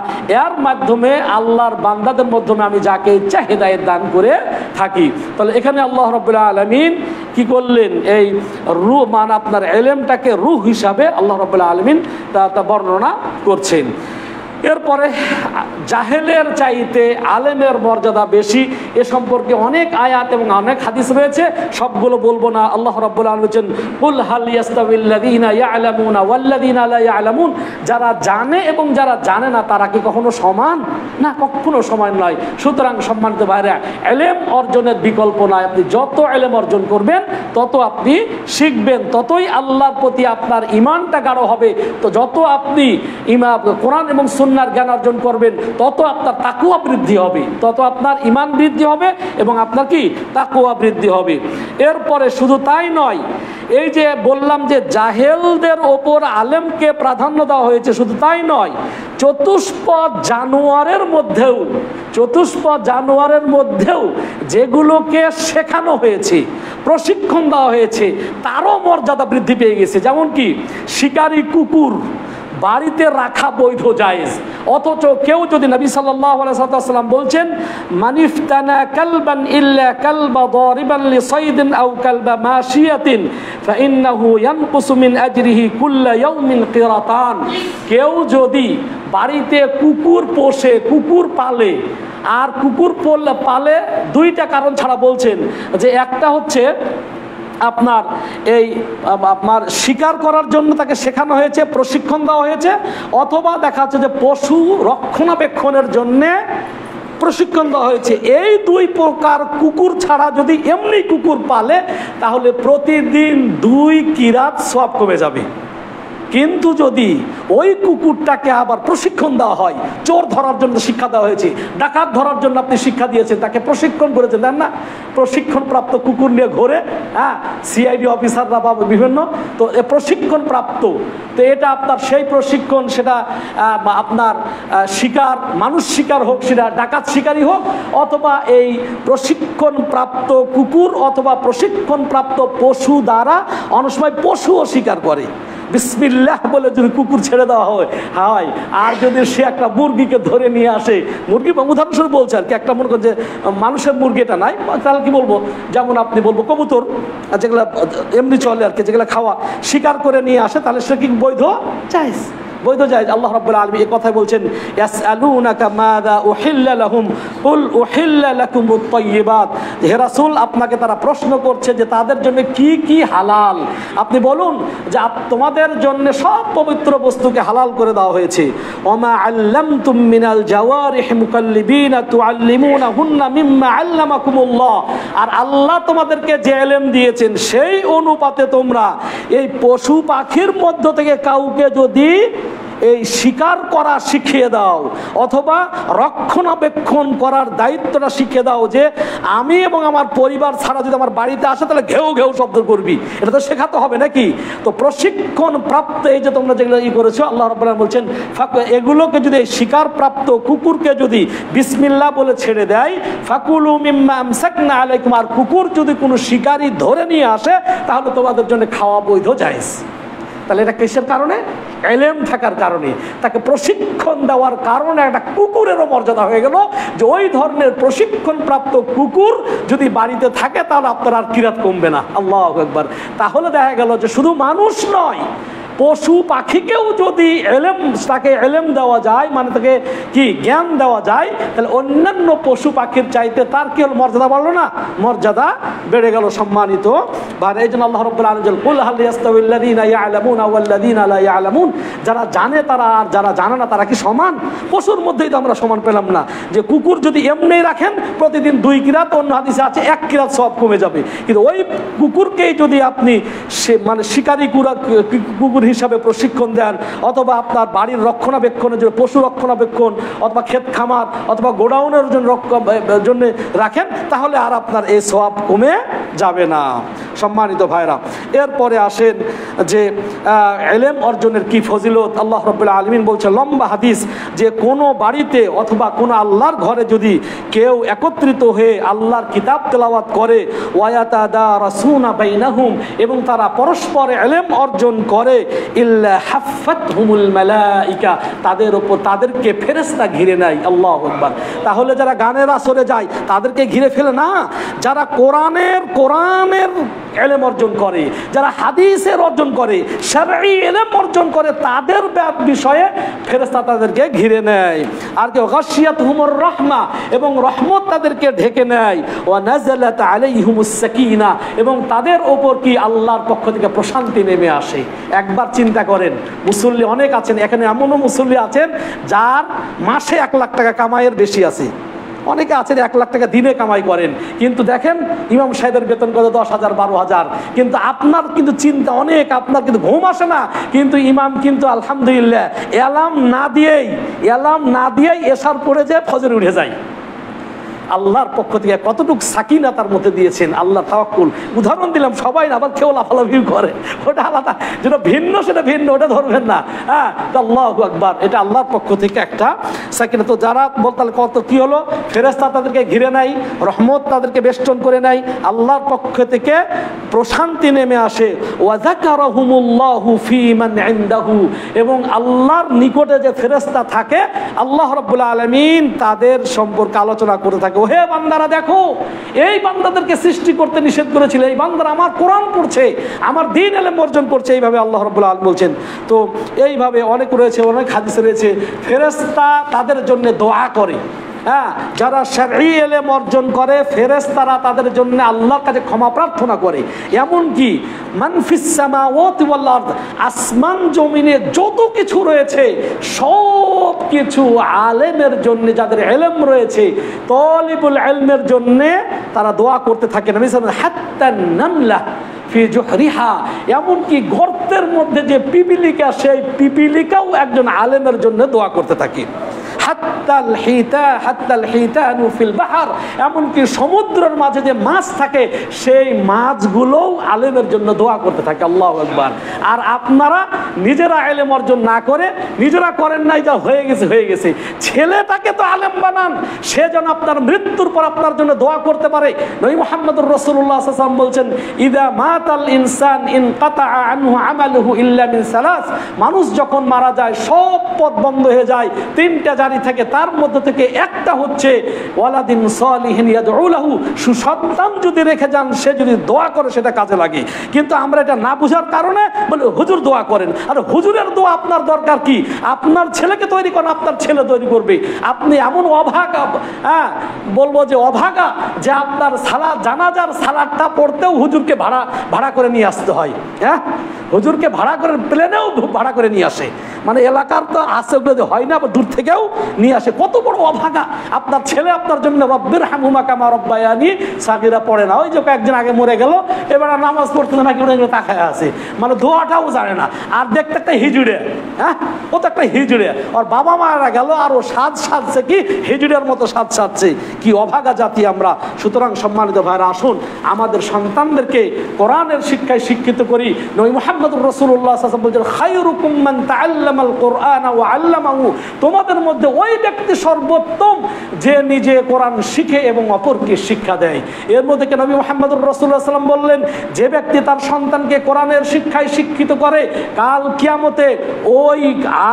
এর মাধ্যমে আল্লাহর বান্দাদের মাধ্যমে আমি যাকে ইচ্ছা হেদায়েত দান করে থাকি। তাহলে এখানে আল্লাহ রাব্বুল আলামিন কি করলেন? এই রূহ মানে আপনার ইলমটাকে রূহ হিসাবে আল্লাহ রাব্বুল আলামিন তা বর্ণনা করছেন। এরপরে জাহেলের চাইতে আলেমের মর্যাদা বেশি, এ সম্পর্কে অনেক আয়াত এবং অনেক হাদিস রয়েছে, সবগুলো বলবো না। আল্লাহ রাব্বুল আলামিন বলেন কুল হাল ইয়াস্তাবিল্লাযীনা ইয়ালামুনা ওয়াল্লাযীনা লা ইয়ালামুন, যারা জানে এবং যারা জানে না তারা কি কখনো সমান? না, কখনো সমান নয়। সুতরাং সম্মানিত ভাইরা, ইলম অর্জনের বিকল্প নাই। আপনি যত ইলম অর্জন করবেন তত আপনি শিখবেন, ততই আল্লাহর প্রতি আপনার ঈমানটা গাঢ় হবে। তো যত আপনি কোরআন এবং সুন্নাহর জ্ঞান অর্জন করবেন তত আপনার তাকওয়া বৃদ্ধি হবে, তত আপনার ঈমান বৃদ্ধি হবে এবং আপনার কি তাকওয়া বৃদ্ধি হবে। এরপরে শুধু তাই নয়, এই যে বললাম যে জাহেলদের ওপর আলেমকে প্রাধান্য দেওয়া হয়েছে, শুধু তাই নয়, চতুষ্পদ জানোয়ারের মধ্যেও যেগুলোকে শেখানো হয়েছে, প্রশিক্ষণ দেওয়া হয়েছে, তারও মর্যাদা বৃদ্ধি পেয়ে গেছে। যেমন কি শিকারী কুকুর বাড়িতে রাখা বৈধ জায়েজ, অথচ কেউ যদি, নবী সাল্লাল্লাহু আলাইহি ওয়াসাল্লাম বলছেন মানিফতানা কালবান ইল্লা কালবা দারিবান লিসাইদিন আও কালবা মাশিয়াতিন ফাইন্নাহু ইয়ানকুসু মিন আজরিহি কুল্লা ইয়াউমিন কিরাতান, কেউ যদি বাড়িতে কুকুর পোষে, কুকুর পালে, আর কুকুর পালে দুইটা কারণ ছাড়া বলছেন যে একটা হচ্ছে আপনার শিকার করার জন্য তাকে শেখানো হয়েছে, প্রশিক্ষণ দেওয়া হয়েছে, অথবা দেখা যাচ্ছে যে পশু রক্ষণাবেক্ষণের জন্যে প্রশিক্ষণ দেওয়া হয়েছে। এই দুই প্রকার কুকুর ছাড়া যদি এমনি কুকুর পালে তাহলে প্রতিদিন 2 কিরাত সওয়াব কমে যাবে। কিন্তু যদি ওই কুকুরটাকে আবার প্রশিক্ষণ দেওয়া হয়, চোর ধরার জন্য শিক্ষা দেওয়া হয়েছে, ডাকাত ধরার জন্য আপনি শিক্ষা দিয়েছেন, তাকে প্রশিক্ষণ করেছেন, দেন না? প্রশিক্ষণ প্রাপ্ত কুকুর নিয়ে ঘোরে, সিআইডি অফিসাররা বা বিভিন্ন, তো প্রশিক্ষণ প্রাপ্ত, তো এটা আপনার সেই প্রশিক্ষণ, সেটা আপনার শিকার, মানুষ শিকার হোক, সেটা ডাকাত শিকারই হোক, অথবা এই প্রশিক্ষণ প্রাপ্ত কুকুর অথবা প্রশিক্ষণ প্রাপ্ত পশু দ্বারা অনেক সময় পশুও শিকার করে। বিসমিল্লাহ বলে যদি কুকুর ছেড়ে দেওয়া হয়, আর যদি সে একটা মুরগিকে ধরে নিয়ে আসে, মুরগি উদাহরণস্বরূপ বলছে আর কি, একটা মনে করেন যে মানুষের মুরগিটা নাই, তাহলে কি বলবো, যেমন আপনি বলবো কবুতর, যেগুলো এমনি চলে আর কি, যেগুলো খাওয়া, শিকার করে নিয়ে আসে, তাহলে সে কি বৈধ? জায়েজ, বৈধ জায়েজ। আল্লাহ রাব্বুল আলামিন এই কথাই বলছেন ইয়াসআলুনাকা মাযা উহিল্লা লাহুম কুল উহিল্লা লাকুমুত তাইয়্যিবাত, হে রাসূল আপনাকে তারা প্রশ্ন করছে যে তাদের জন্য কি কি হালাল, আপনি বলুন যে তোমাদের জন্য সব পবিত্র বস্তুকে হালাল করে দেওয়া হয়েছে। ওমা আল্লামতুম মিনাল জাওয়ারিহ মুকাল্লিবিনা তুআল্লিমুনাহুন্না মিম্মা আল্লামাকুমুল্লাহ, আর আল্লাহ তোমাদেরকে যে ইলম দিয়েছেন সেই অনুপাতে তোমরা এই পশু পাখির মধ্য থেকে কাউকে যদি এই শিকার করা শিখিয়ে দাও, অথবা রক্ষণাবেক্ষণ করার দায়িত্বটা শিখিয়ে দাও, যে আমি এবং আমার পরিবার ছাড়া যদি আমার বাড়িতে আসে তাহলে ঘেউ ঘেউ শব্দ করবি, এটা তো শেখাতে হবে নাকি? তো প্রশিক্ষণ প্রাপ্ত এই যে তোমরা যেগুলো করেছো, আল্লাহ রাব্বুল আলামিন বলছেন এগুলোকে যদি শিকার প্রাপ্ত কুকুরকে যদি বিসমিল্লাহ বলে ছেড়ে দেয়, ফাকুলু মিম্মা আমসাকনা আলাইকুম, আর কুকুর যদি কোনো শিকারী ধরে নিয়ে আসে তাহলে তোমাদের জন্য খাওয়া বৈধ জায়েজ। তাহলে এটা কিসের কারণে? ইলম থাকার কারণে, তাকে প্রশিক্ষণ দেওয়ার কারণে একটা কুকুরেরও মর্যাদা হয়ে গেল, যে ওই ধরনের প্রশিক্ষণ প্রাপ্ত কুকুর যদি বাড়িতে থাকে তাহলে আপনার আর কিরাত কমবে না। আল্লাহু আকবার। তাহলে দেখা গেল যে শুধু মানুষ নয়, পশু পাখিকেও যদি তাকে এলেম দেওয়া যায়, মানে তাকে কি জ্ঞান দেওয়া যায়, তাহলে অন্যান্য পশু পাখির চাইতে তার কি হল? মর্যাদা বাড়লো না? মর্যাদা বেড়ে গেল, সম্মানিত। আর এই জন্য আল্লাহ রাব্বুল আলামিন কুল হাল ইয়াস্তাউল্লাযীনা ইয়ালামুনা ওয়াল্লাযীনা লা ইয়ালামুন, যারা জানে তারা আর যারা জানে না তারা কি সমান? পশুর মধ্যেই তো আমরা সমান পেলাম না। যে কুকুর যদি এমনি রাখেন প্রতিদিন 2 কিরাত, অন্য হাদিসে আছে 1 কিরাত সওয়াব কমে যাবে, কিন্তু ওই কুকুরকেই যদি আপনি মানে শিকারী কুকুর হিসাবে প্রশিক্ষণ দেন, অথবা আপনার বাড়ির রক্ষণাবেক্ষণের জন্য, পশু রক্ষণাবেক্ষণ অথবা ক্ষেত খামার অথবা গোডাউনের জন্য রাখেন, তাহলে আর আপনার এই সওয়াব কমে যাবে না। সম্মানিত ভাইরা, এরপরে আসেন যে ইলম অর্জনের কি ফজিলত। আল্লাহ রাব্বুল আলামিন বলছে, লম্বা হাদিস, যে কোনো বাড়িতে অথবা কোনো আল্লাহর ঘরে যদি কেউ একত্রিত হয়ে আল্লাহর কিতাব তেলাওয়াত করে, ওয়ায়াতাদারাসুনা বাইনাহুম, এবং তারা পরস্পর ইলম অর্জন করে, ইল্লা হাফাতহুমুল মালাইকা, তাদের উপর তাদেরকে ফেরেশতা ঘিরে নেয়। আল্লাহু আকবার। তাহলে যারা গানের আসরে যায় তাদেরকে ঘিরে ফেলে না, যারা কোরআনের ইলম অর্জন করে, যারা হাদিসের অর্জন করে, শরঈ ইলম অর্জন করে, তাদের বিষয়ে ফেরেশতা তাদেরকে ঘিরে নেয়। আর কেউ গাশিয়াতহুমুর রাহমা, এবং রহমত তাদেরকে ঢেকে নেয়। ওয়া নাযালাত আলাইহিমুস সাকিনা, এবং তাদের উপর কি আল্লাহর পক্ষ থেকে প্রশান্তি নেমে আসে। একবার চিন্তা করেন, মুসল্লি অনেক আছেন এখানে, এমনও মুসল্লি আছেন যার মাসে 1 লাখ টাকা কামাইয়ের বেশি আছে, অনেকে আছেন 1 লাখ টাকা দিনে কামাই করেন, কিন্তু দেখেন ইমাম সাহেবের বেতন কত? 10,000 12,000। কিন্তু আপনার কিন্তু চিন্তা অনেক, আপনার কিন্তু ঘুম আসে না, কিন্তু ইমাম কিন্তু আলহামদুলিল্লাহ এলাম না দিয়েই এশার পড়ে যায়, ফজর উঠে যায়। আল্লাহর পক্ষ থেকে কতটুকু সাকিনা তার মধ্যে দিয়েছেন, আল্লাহ তাওয়াক্কুল। উদাহরণ দিলাম, সবাই না, আবার কেউ লাফালাফি করে, ওটা আলাদা, যেটা ভিন্ন সেটা ভিন্ন, ওটা ধরবেন না। হ্যাঁ, আল্লাহু আকবার, এটা আল্লাহর পক্ষ থেকে একটা সাকিনা। তো যারা বলতে কত কি হলো, ফেরেশতা তাদেরকে ঘিরে নাই, রহমত তাদেরকে বেষ্টন করে নাই, আল্লাহর পক্ষ থেকে প্রশান্তি নেমে আসে। ওয়া যাকারাহুমুল্লাহু ফী মান ইনদাহু, এবং আল্লাহর নিকটে যে ফেরেশতা থাকে, আল্লাহ রাব্বুল আলামিন তাদের সম্পর্কে আলোচনা করে থাকে। হে বান্দারা, দেখো এই বান্দাদেরকে সৃষ্টি করতে নিষেধ করেছিল, এই বান্দারা আমার কোরআন পড়ছে, আমার দ্বীন ইলম অর্জন করছে, এইভাবে আল্লাহ রাব্বুল আলামিন বলছেন। তো এইভাবে অনেক রয়েছে, অনেক হাদিস রয়েছে, ফেরেশতা তাদের জন্য দোয়া করে। হ্যাঁ, যারা শরঈ ইলম অর্জন করে, ফেরেশতারা তাদের জন্য আল্লাহর কাছে ক্ষমা প্রার্থনা করে। এমন কি মান ফিস সামাওয়াতি ওয়াল আরদ, আসমান জমিনে যত কিছু রয়েছে সব কিছু আলেমের জন্য, যাদের ইলম রয়েছে, তালিবুল ইলমের জন্য তারা দোয়া করতে থাকে। নবী সাল্লাল্লাহু আলাইহি ওয়াসাল্লাম হাত্তা নামলা ফি জুহরিহা, এমনকি গর্তের মধ্যে যে পিপিলিকা, সেই পিপিলিকাও একজন আলেমের জন্য দোয়া করতে থাকে। এমনকি সমুদ্রের মাঝে যে মাছ থাকে, সেই মাছগুলোও আলেমের জন্য দোয়া করতে থাকে। আল্লাহু আকবার। আর আপনারা নিজেরা ইলম অর্জন না করে, নিজেরা করেন নাই, যা হয়ে গেছে, ছেলেটাকে তো আলেম বানান, সে যেন আপনার মৃত্যুর পর আপনার জন্য দোয়া করতে পারে। নবী মুহাম্মদুর রাসূলুল্লাহ সাল্লাল্লাহু আলাইহি ওয়াসাল্লাম বলছেন, ইদা মাতাল ইনসান ইনকাতা আনহু আমালুহু ইল্লা মিন সালাস, মানুষ যখন মারা যায় সব পথ বন্ধ হয়ে যায় 3টা জারি থেকে, তার মধ্যে থেকে একটা হচ্ছে ওয়ালাদিন সালিহিন ইয়াদউ লাহু, সুসন্তান যদি রেখে যান, সে যদি দোয়া করে সেটা কাজে লাগে। কিন্তু আমরা এটা না বুঝার কারণে বলি হুজুর দোয়া করেন। আর হুজুরের দোয়া আপনার দরকার কি? আপনার ছেলেকে তৈরি করেন, আপনার ছেলে তৈরি করবে। আপনি এমন অভাগা, হ্যাঁ বলবো যে অভাগা, যে আপনার সালাত, জানাজার সালাতটা পড়তেও হুজুরকে ভাড়া করে নিয়ে আসতে হয়। হ্যাঁ, হুজুরকে ভাড়া করে, প্লেনেও ভাড়া করে নিয়ে আসে, মানে এলাকার তো আসে, হয় না, দূর থেকেও নিয়ে আসে। কত বড় অভাগা! আপনার ছেলে আপনার জন্য রব্বির হামহুমা কামা রব্বায়ানি সাগীরা পড়ে না। ওই যে কয়েকদিন আগে মরে গেল, এবার নামাজ পড়তে নাকি তাকায় আছে, মানে দোয়াটাও জানে না। আর দেখতে একটা হিজুড়ে, হ্যাঁ, ও তো একটা হিজুড়ে। আর বাবা মারা গেল আর ও সাজছে কি হিজুড়ের মতো সাজছে। কি অভাগা জাতি আমরা! সুতরাং সম্মানিত ভাইরা, আসুন আমাদের সন্তানদেরকে কোরআনের শিক্ষায় শিক্ষিত করি। নবী মুহাম্মদুর রাসূলুল্লাহ সাল্লাল্লাহু আলাইহি ওয়াসাল্লাম বলেছেন, খায়রুকুম মান তাআল্লামাল কুরআনা ওয়া আল্লামাহু, তোমাদের মধ্যে ওই ব্যক্তি সর্বোত্তম যে নিজে কোরআন শিখে এবং অপরকে শিক্ষা দেয়। এর মধ্যে কি নবী মুহাম্মদুর রাসূলুল্লাহ সাল্লাল্লাহু আলাইহি ওয়াসাল্লাম বললেন, যে ব্যক্তি তার সন্তানকে কোরআনের শিক্ষায় শিক্ষিত করে, কাল কিয়ামতে ওই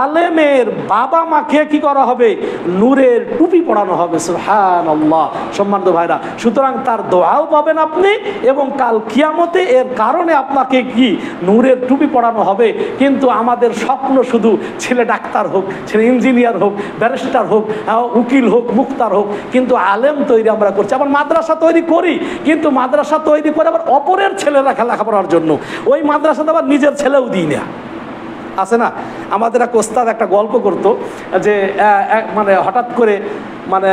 আলেমের বাবা মাকে কি করা হবে? নূরের টুপি পরানো হবে। সুবহানাল্লাহ! সম্মানিত ভাইরা, সুতরাং তার দোয়াও পাবেন আপনি, এবং কাল কিয়ামতে এর কারণে আপনাকে কি নূরের টুপি পরানো হবে। কিন্তু আমাদের স্বপ্ন শুধু ছেলে ডাক্তার হোক, ছেলে ইঞ্জিনিয়ার হোক, ব্যারিস্টার হোক, উকিল হোক, মুক্তার হোক, কিন্তু আলেম তৈরি আমরা করছি। আবার মাদ্রাসা তৈরি করি, কিন্তু মাদ্রাসা তৈরি করে আবার অপরের ছেলেরা লেখাপড়ার জন্য। ওই মাদ্রাসাতে আবার নিজের ছেলেও দিই না। আছে না? আমাদের এক ওস্তাদ একটা গল্প করতো যে মানে হঠাৎ করে মানে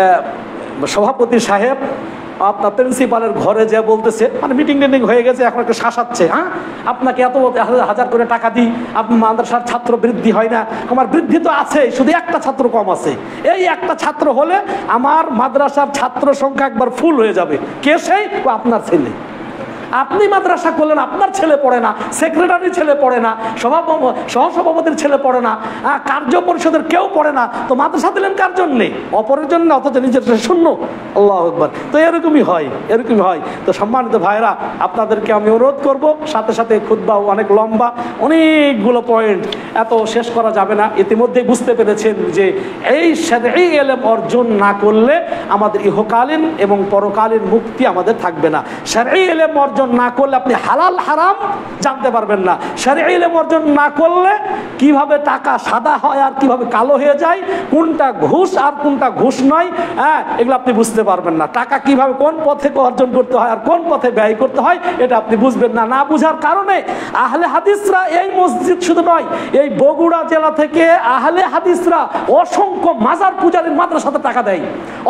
সভাপতি সাহেব আপনার প্রিন্সিপালের ঘরে যে বলতেছে, মানে মিটিং টিটিং হয়ে গেছে, এখন একটু শাসাচ্ছে, হ্যাঁ আপনাকে এত হাজার করে টাকা দিই, আপনি মাদ্রাসার ছাত্র বৃদ্ধি হয় না। আমার বৃদ্ধি তো আছে, শুধু একটা ছাত্র কম আছে। এই একটা ছাত্র হলে আমার মাদ্রাসার ছাত্র সংখ্যা একবার ফুল হয়ে যাবে। কে সেই? ও আপনার ছেলে। আপনি মাদ্রাসা করলেন, আপনার ছেলে পড়ে না, সেক্রেটারি ছেলে পড়ে না, সহসভাপতির ছেলে পড়ে না, কার্য পরিষদের কেউ পড়ে না, তো মাদ্রাসা দিলেন কার জন্যে? অপরের জন্য, অথচ নিজের শূন্য। আল্লাহু আকবার! তো এরকমই হয়, এরকমই হয়। তো সম্মানিত ভাইরা, আপনাদেরকে আমি অনুরোধ করব, সাথে সাথে খুতবাও অনেক লম্বা, অনেকগুলো পয়েন্ট, এত শেষ করা যাবে না। ইতিমধ্যে বুঝতে পেরেছেন যে এই শারঈ ইলম অর্জন না করলে আমাদের ইহকালীন এবং পরকালীন মুক্তি আমাদের থাকবে না। শারঈ ইলম অর্জন না করলে আপনি হালাল হারাম জানতে পারবেন না। শারঈ ইলম অর্জন না করলে কিভাবে টাকা সাদা হয় আর কিভাবে কালো হয়ে যায়, কোনটা ঘুষ আর কোনটা ঘুষ নয়, হ্যাঁ, এগুলো আপনি বুঝতে পারবেন না। টাকা কিভাবে কোন পথে অর্জন করতে হয় আর কোন পথে ব্যয় করতে হয়, এটা আপনি বুঝবেন না। না বুঝার কারণে আহলে হাদিসরা, এই মসজিদ শুধু নয়, এই বগুড়া জেলা থেকে আহলে হাদিসরা অসংখ্য মাজার পূজারীর মাদ্রাসাতে টাকা দেয়,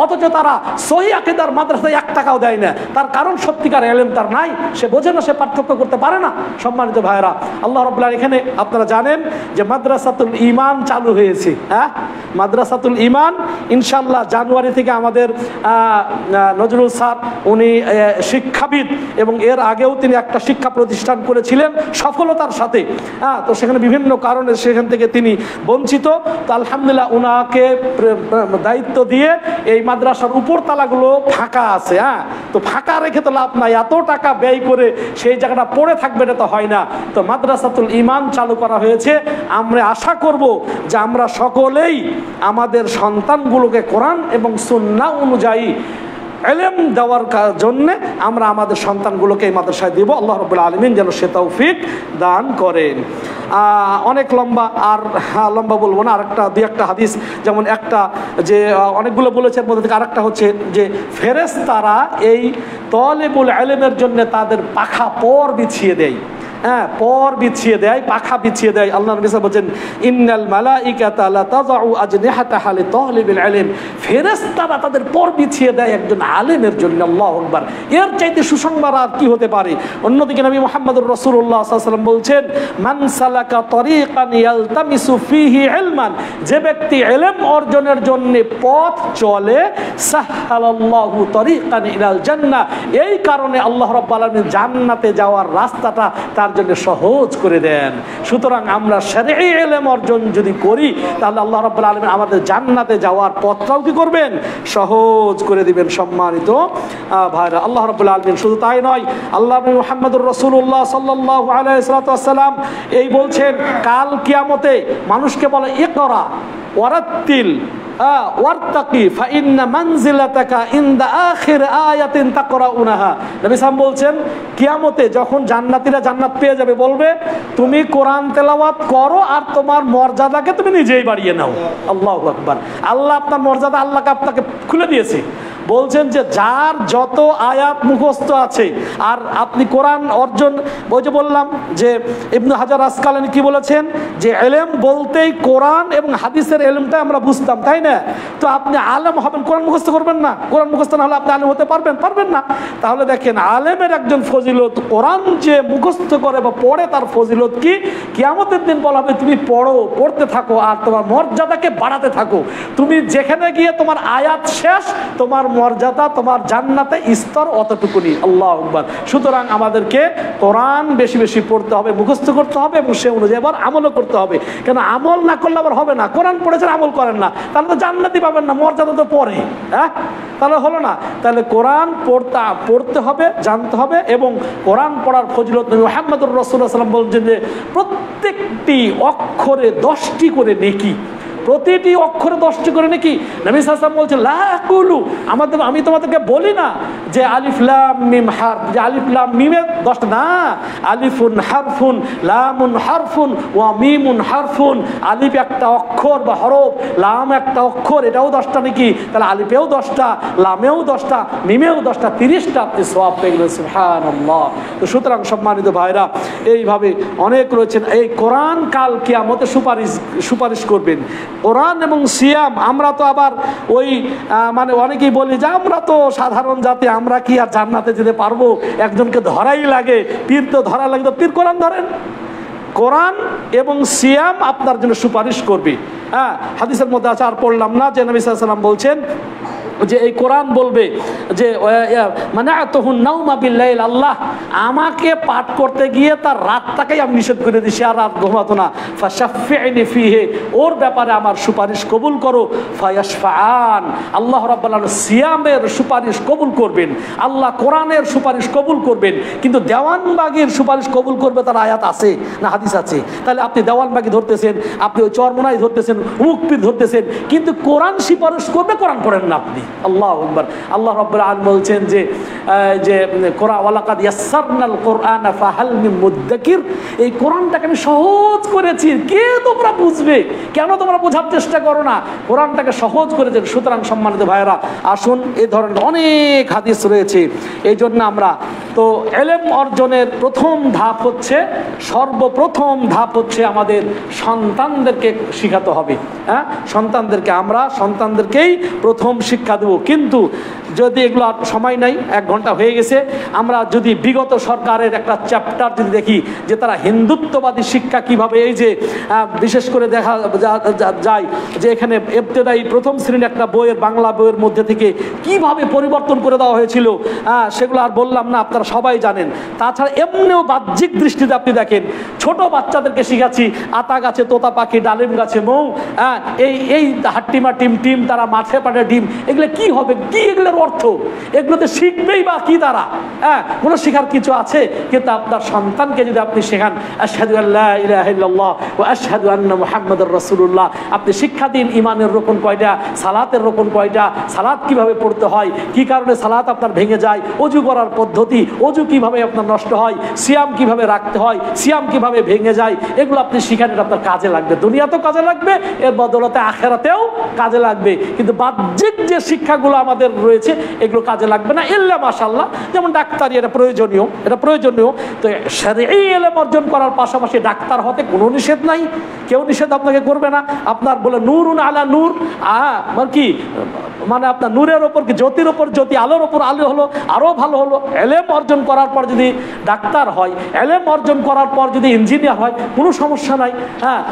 অথচ তারা সহিহ আকীদার মাদ্রাসায় 1 টাকাও দেয় না। তার কারণ সত্যিকার ইলম তার নাই, সে বোঝে না, সে পার্থক্য করতে পারে না। সম্মানিত ভাইরা, আল্লাহ রাব্বুল আলামিন এখানে আপনারা জানেন যে মাদ্রাসাতুল ঈমান চালু হয়েছে। হ্যাঁ, মাদ্রাসাতুল ঈমান ইনশাআল্লাহ জানুয়ারি থেকে আমাদের নজরুল স্যার, উনি শিক্ষাবিদ এবং এর আগেও তিনি একটা শিক্ষা প্রতিষ্ঠান করেছিলেন সফলতার সাথে। হ্যাঁ, তো সেখানে বিভিন্ন কারণে সেখান থেকে তিনি বঞ্চিত। তো আলহামদুলিল্লাহ উনাকে দায়িত্ব দিয়ে এই মাদ্রাসার উপর তালাগুলো ফাঁকা আছে। হ্যাঁ, তো ফাঁকা রেখে তো লাভ নাই, এত টাকা ব্যয় করে সেই জায়গাটা পড়ে থাকবে, এটা তো হয় না। তো মাদ্রাসাতুল ঈমান চালু করা হয়েছে। আমরা আশা করব যে আমরা সকলেই আমাদের সন্তানগুলোকে কোরআন এবং সুন্নাহ অনুযায়ী ইলম দেওয়ার জন্য আমরা আমাদের সন্তানগুলোকে এই মাদ্রাসায় দিব। আল্লাহ রাব্বুল আলামিন যেন সে তৌফিক দান করেন। অনেক লম্বা, আর লম্বা বলবো না। আরেকটা দুই একটা হাদিস, যেমন একটা যে অনেকগুলো বলেছে, এর মধ্যে থেকে আরেকটা হচ্ছে যে ফেরেশতারা এই তালিবুল ইলমের জন্য তাদের পাখা পর বিছিয়ে দেয়। হ্যাঁ, পর বিছিয়ে দেয়, পাখা বিছিয়ে দেয়। আল্লাহ নবী বলেন, ইন্নাল মালাইকাতা লা তাযাউ আজনিহাতাহা লিতালিবিল ইলম, ফেরেশতারা তাদের পর বিছিয়ে দেয় একজন আলেমের জন্য। আল্লাহু আকবার! এর চাইতে সুসংবাদ আর কি হতে পারে? অন্যদিকে নবী মুহাম্মদুর রাসূলুল্লাহ সাল্লাল্লাহু আলাইহি ওয়াসাল্লাম বলছেন, মান সালাকা তরিকান ইয়ালতামিসু ফীহি ইলমান, যে ব্যক্তি ইলম অর্জনের জন্য পথ চলে, সাহহালাল্লাহু তরিকান ইলাল জান্নাহ, এই কারণে আল্লাহ রাব্বুল আলামিন জান্নাতে যাওয়ার রাস্তাটা তার জন্য সহজ করে দেন। সুতরাং আমরা শারঈ ইলম অর্জন যদি করি, তাহলে আল্লাহ রাব্বুল আলামিন আমাদের জান্নাতে যাওয়ার পথটাও কি করবেন? সহজ করে দিবেন। সম্মানিত ভাইরা, আল্লাহ রাব্বুল আলামিন শুধু তাই নয়, আল্লাহ নবী মুহাম্মদুর রাসূলুল্লাহ সাল্লাল্লাহু আলাইহি ওয়াসাল্লাম এই বলছেন, কাল কিয়ামতে মানুষকে বলে, ইকরা ওয়ারাত্তিল ওয়ারতাকি ফাইন্না মানজিলাতাকা ইনদা আখির আয়াতিন তাকরাউনাহা। নবী সাল্লাল্লাহু বলছেন, কিয়ামতে যখন জান্নাতীরা জান্নাত পেয়ে যাবে, বলবে তুমি কোরআন তেলাওয়াত করো আর তোমার মর্যাদাকে তুমি নিজেই বাড়িয়ে নাও। আল্লাহু আকবার! আল্লাহ আপনার মর্যাদা, আল্লাহকে আপনাকে খুলে দিয়েছে। বলছেন যে যার যত আয়াত মুখস্থ আছে, আর আপনি কোরআন অর্জন, ওই যে বললাম যে ইবনে হাজার আসকালানী কি বলেছেন যে ইলম বলতেই কোরআন এবং হাদিসের ইলমটা আমরা বুঝতাম, তাই না? তো আপনি আলেম হবেন, কোরআন মুখস্থ করবেন না? কোরআন মুখস্থ না হলে আপনি আলেম হতে পারবেন না। তাহলে দেখেন আলেমের একজন ফজিলত, কোরআন যে মুখস্থ করে বা পড়ে তার ফজিলত কি, কিয়ামতের দিন বলা হবে তুমি পড়ো, পড়তে থাকো আর তোমার মর্যাদাকে বাড়াতে থাকো। তুমি যেখানে গিয়ে তোমার আয়াত শেষ, তোমার মর্যাদা, তোমার জান্নাতে স্তর অতটুকুনি। আল্লাহু আকবার। সুতরাং আমাদেরকে কোরআন বেশি বেশি পড়তে হবে, মুখস্থ করতে হবে এবং সে অনুযায়ী আবার আমলও করতে হবে। কেন আমল না করলে আবার হবে না। কোরআন পড়েছেন আমল করেন না, তাহলে তো জান্নাতই পাবেন না, মর্যাদা তো পড়ে, হ্যাঁ, তাহলে হলো না। তাহলে কোরআন পড়তে হবে, জানতে হবে। এবং কোরআন পড়ার ফজিলত নবী মুহাম্মদুর রাসূলুল্লাহ সাল্লাল্লাহু আলাইহি ওয়াসাল্লাম বলছেন যে প্রত্যেকটি অক্ষরে 10টি করে নেকি, প্রতিটি অক্ষরে 10টি করে নাকি। নবী সাল্লাল্লাহু আলাইহি ওয়াসাল্লাম বলছেন লা আকুলু, আমি তোমাদেরকে বলি না যে আলিফ লাম মিম হারফ, যে আলিফ লাম মিমে 10টা না, আলিফুন হারফুন, লামুন হারফুন ওয়া মিমুন হারফুন। আলিফ একটা অক্ষর বা হরফ, লাম একটা অক্ষর, এটাও 10টা নাকি। তাহলে আলিফেও 10টা, লামেও 10টা, মিমেও 10টা, 30টা আপনি সওয়াব পেয়ে গেলেন। সুবহানাল্লাহ। তো সুতরাং সম্মানিত ভাইরা, এইভাবে অনেক রয়েছেন। এই কোরআন কাল কিয়ামতে সুপারিশ করবেন। কোরআন এবং সিয়াম, আমরা তো আবার ওই মানে অনেকেই বলি যে আমরা তো সাধারণ জাতি, আমরা কি আর জান্নাতে যেতে পারবো? একজনকে ধরাই লাগে, পীর তো ধরা লাগে, তো পীর কোরআন ধরেন। কোরআন এবং সিয়াম আপনার জন্য সুপারিশ করবে। হ্যাঁ, হাদিসের মধ্যে আছে, আর পড়লাম না, যে নবী সাল্লাল্লাহু আলাইহি ওয়াসাল্লাম বলছেন যে এই কোরআন বলবে যে মানাতুহুন নাওমা বিল্লাইল, আল্লাহ আমাকে পাঠ করতে গিয়ে তার রাতটাকেই আমি নিষেধ করে দিছি, আর রাত ঘুমাতো না। ফাশাফিনি ফিহি, ওর ব্যাপারে আমার সুপারিশ কবুল করো। ফায়াশফাআন, আল্লাহ রাব্বুল আলামিন সিয়ামের সুপারিশ কবুল করবেন, আল্লাহ কোরআনের সুপারিশ কবুল করবেন। কিন্তু দেওয়ানবাগির সুপারিশ কবুল করবে তার আয়াত আছে না হাদিস আছে? তাহলে আপনি দেওয়ানবাগি ধরতেছেন, আপনি ওই চরমোনাই ধরতেছেন, মুকপি ধরতেছেন, কিন্তু কোরআন সুপারিশ করবে, কোরআন পড়েন না আপনি। আল্লাহু আকবার। আল্লাহ রাব্বুল আলামিন বলছেন যে কোরআন ওয়ালাকাদ ইয়াসসারনাল কুরআনা ফাহাল মিন মুদ্দাকির, এই কোরআনটাকে আমি সহজ করেছি, কে তোমরা বুঝবে? কেন তোমরা বোঝার চেষ্টা করো না? কোরআনটাকে সহজ করেছেন। সুতরাং সম্মানিত ভাইয়েরা, আসুন, এই ধরনের অনেক হাদিস রয়েছে। এই জন্য আমরা তো ইলম অর্জনের প্রথম ধাপ হচ্ছে, সর্বপ্রথম ধাপ হচ্ছে আমাদের সন্তানদেরকে শিখাতে হবে। হ্যাঁ, সন্তানদেরকেই প্রথম শিক্ষা দেব। কিন্তু যদি এগুলো আর সময় নাই, 1 ঘন্টা হয়ে গেছে, আমরা যদি বিগত সরকারের একটা চ্যাপ্টার যদি দেখি যে তারা হিন্দুত্ববাদী শিক্ষা কিভাবে, এই যে বিশেষ করে দেখা যায় যে এখানে ইবতেদায়ী প্রথম শ্রেণীর একটা বইয়ের, বাংলা বইয়ের মধ্যে থেকে কিভাবে পরিবর্তন করে দেওয়া হয়েছিল, সেগুলো আর বললাম না, আপনারা সবাই জানেন। তাছাড়া এমনিও বাহ্যিক দৃষ্টিতে আপনি দেখেন, ছোট বাচ্চাদেরকে শিখাচ্ছি আতা গাছে তোতা পাখি, ডালিম গাছে মৌ, এই হাট্টিমা টিম, তারা মাঠে পাঠে ডিম, এগুলো কি হবে? কি এগুলোর অর্থ? এগুলোতে শিখবেই বা কি তারা? কোনো শিখার কিছু আছে? কিন্তু আপনার সন্তানকে যদি আপনি শেখান আশহাদু আল্লা ইলাহা ইল্লাল্লাহ ওয়া আশহাদু আন্না মুহাম্মাদুর রাসূলুল্লাহ, আপনি শিক্ষা দিন ইমানের রকম কয়টা, সালাতের রকম কয়টা, সালাত কিভাবে পড়তে হয়, কি কারণে সালাত আপনার ভেঙে যায়, ওযু করার পদ্ধতি, ওযু কিভাবে আপনার নষ্ট হয়, সিয়াম কিভাবে রাখতে হয়, সিয়াম কিভাবে ভেঙে যায়, এগুলো আপনি শিখান, এটা আপনার কাজে লাগবে, দুনিয়াতেও কাজে লাগবে, এর বদলতে আখিরাতেও কাজে লাগবে। কিন্তু বাহ্যিক যে শিক্ষাগুলো আমাদের রয়েছে এগুলো কাজে লাগবে না, ইল্লা মাশাআল্লাহ। যেমন ডাক্তারি, এটা প্রয়োজনীয়। তো শরঈ ইলম অর্জন করার পাশাপাশি ডাক্তার হতে কোনো নিষেধ নাই, কেউ নিষেধ আপনাকে করবে না। আপনার বলে নূরুন আলা নূর, মানে কি, মানে আপনার নূরের ওপর কি, জ্যোতির ওপর জ্যোতি, আলোর ওপর আলো হলো, আরও ভালো হলো। ইলম অর্জন করার পর যদি ডাক্তার হয়, ইলম অর্জন করার পর যদি ইঞ্জিনিয়ার হয়, কোনো সমস্যা নাই।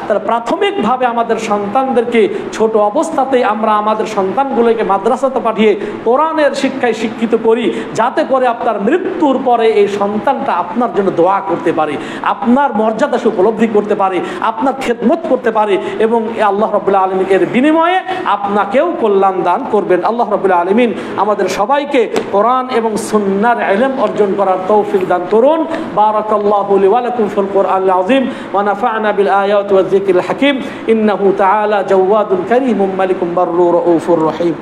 তাহলে প্রাথমিকভাবে আমাদের সন্তানদেরকে ছোট অবস্থাতেই আমরা আমাদের সন্তানগুলোকে মাদ্রাসাতে পাঠিয়ে কোরআনের শিক্ষায় শিক্ষিত করি, যাতে করে আপনার মৃত্যুর পরে এই সন্তানটা আপনার জন্য দোয়া করতে পারে, আপনার মর্যাদা উপলব্ধি করতে পারে, আপনার খেদমত করতে পারে, এবং আল্লাহ রাব্বুল আলামিন এর বিনিময়ে আপনাকেও কল্যাণ দান করবেন। আল্লাহ রাব্বুল আলামিন আমাদের সবাইকে কোরআন এবং সুন্নাহর ইলম অর্জন করার তৌফিক দান করুন। বারাকাল্লাহু লি ওয়া লাকুম ফিল কুরআনিল আযীম ওয়া নাফা'না বিল আয়াতি ওয়াজ যিকরিল হাকীম। ইন্নাহু তাআলা জাওয়াদুন কারীমুম মালিকুম বাররুর রাউফুর রহিম।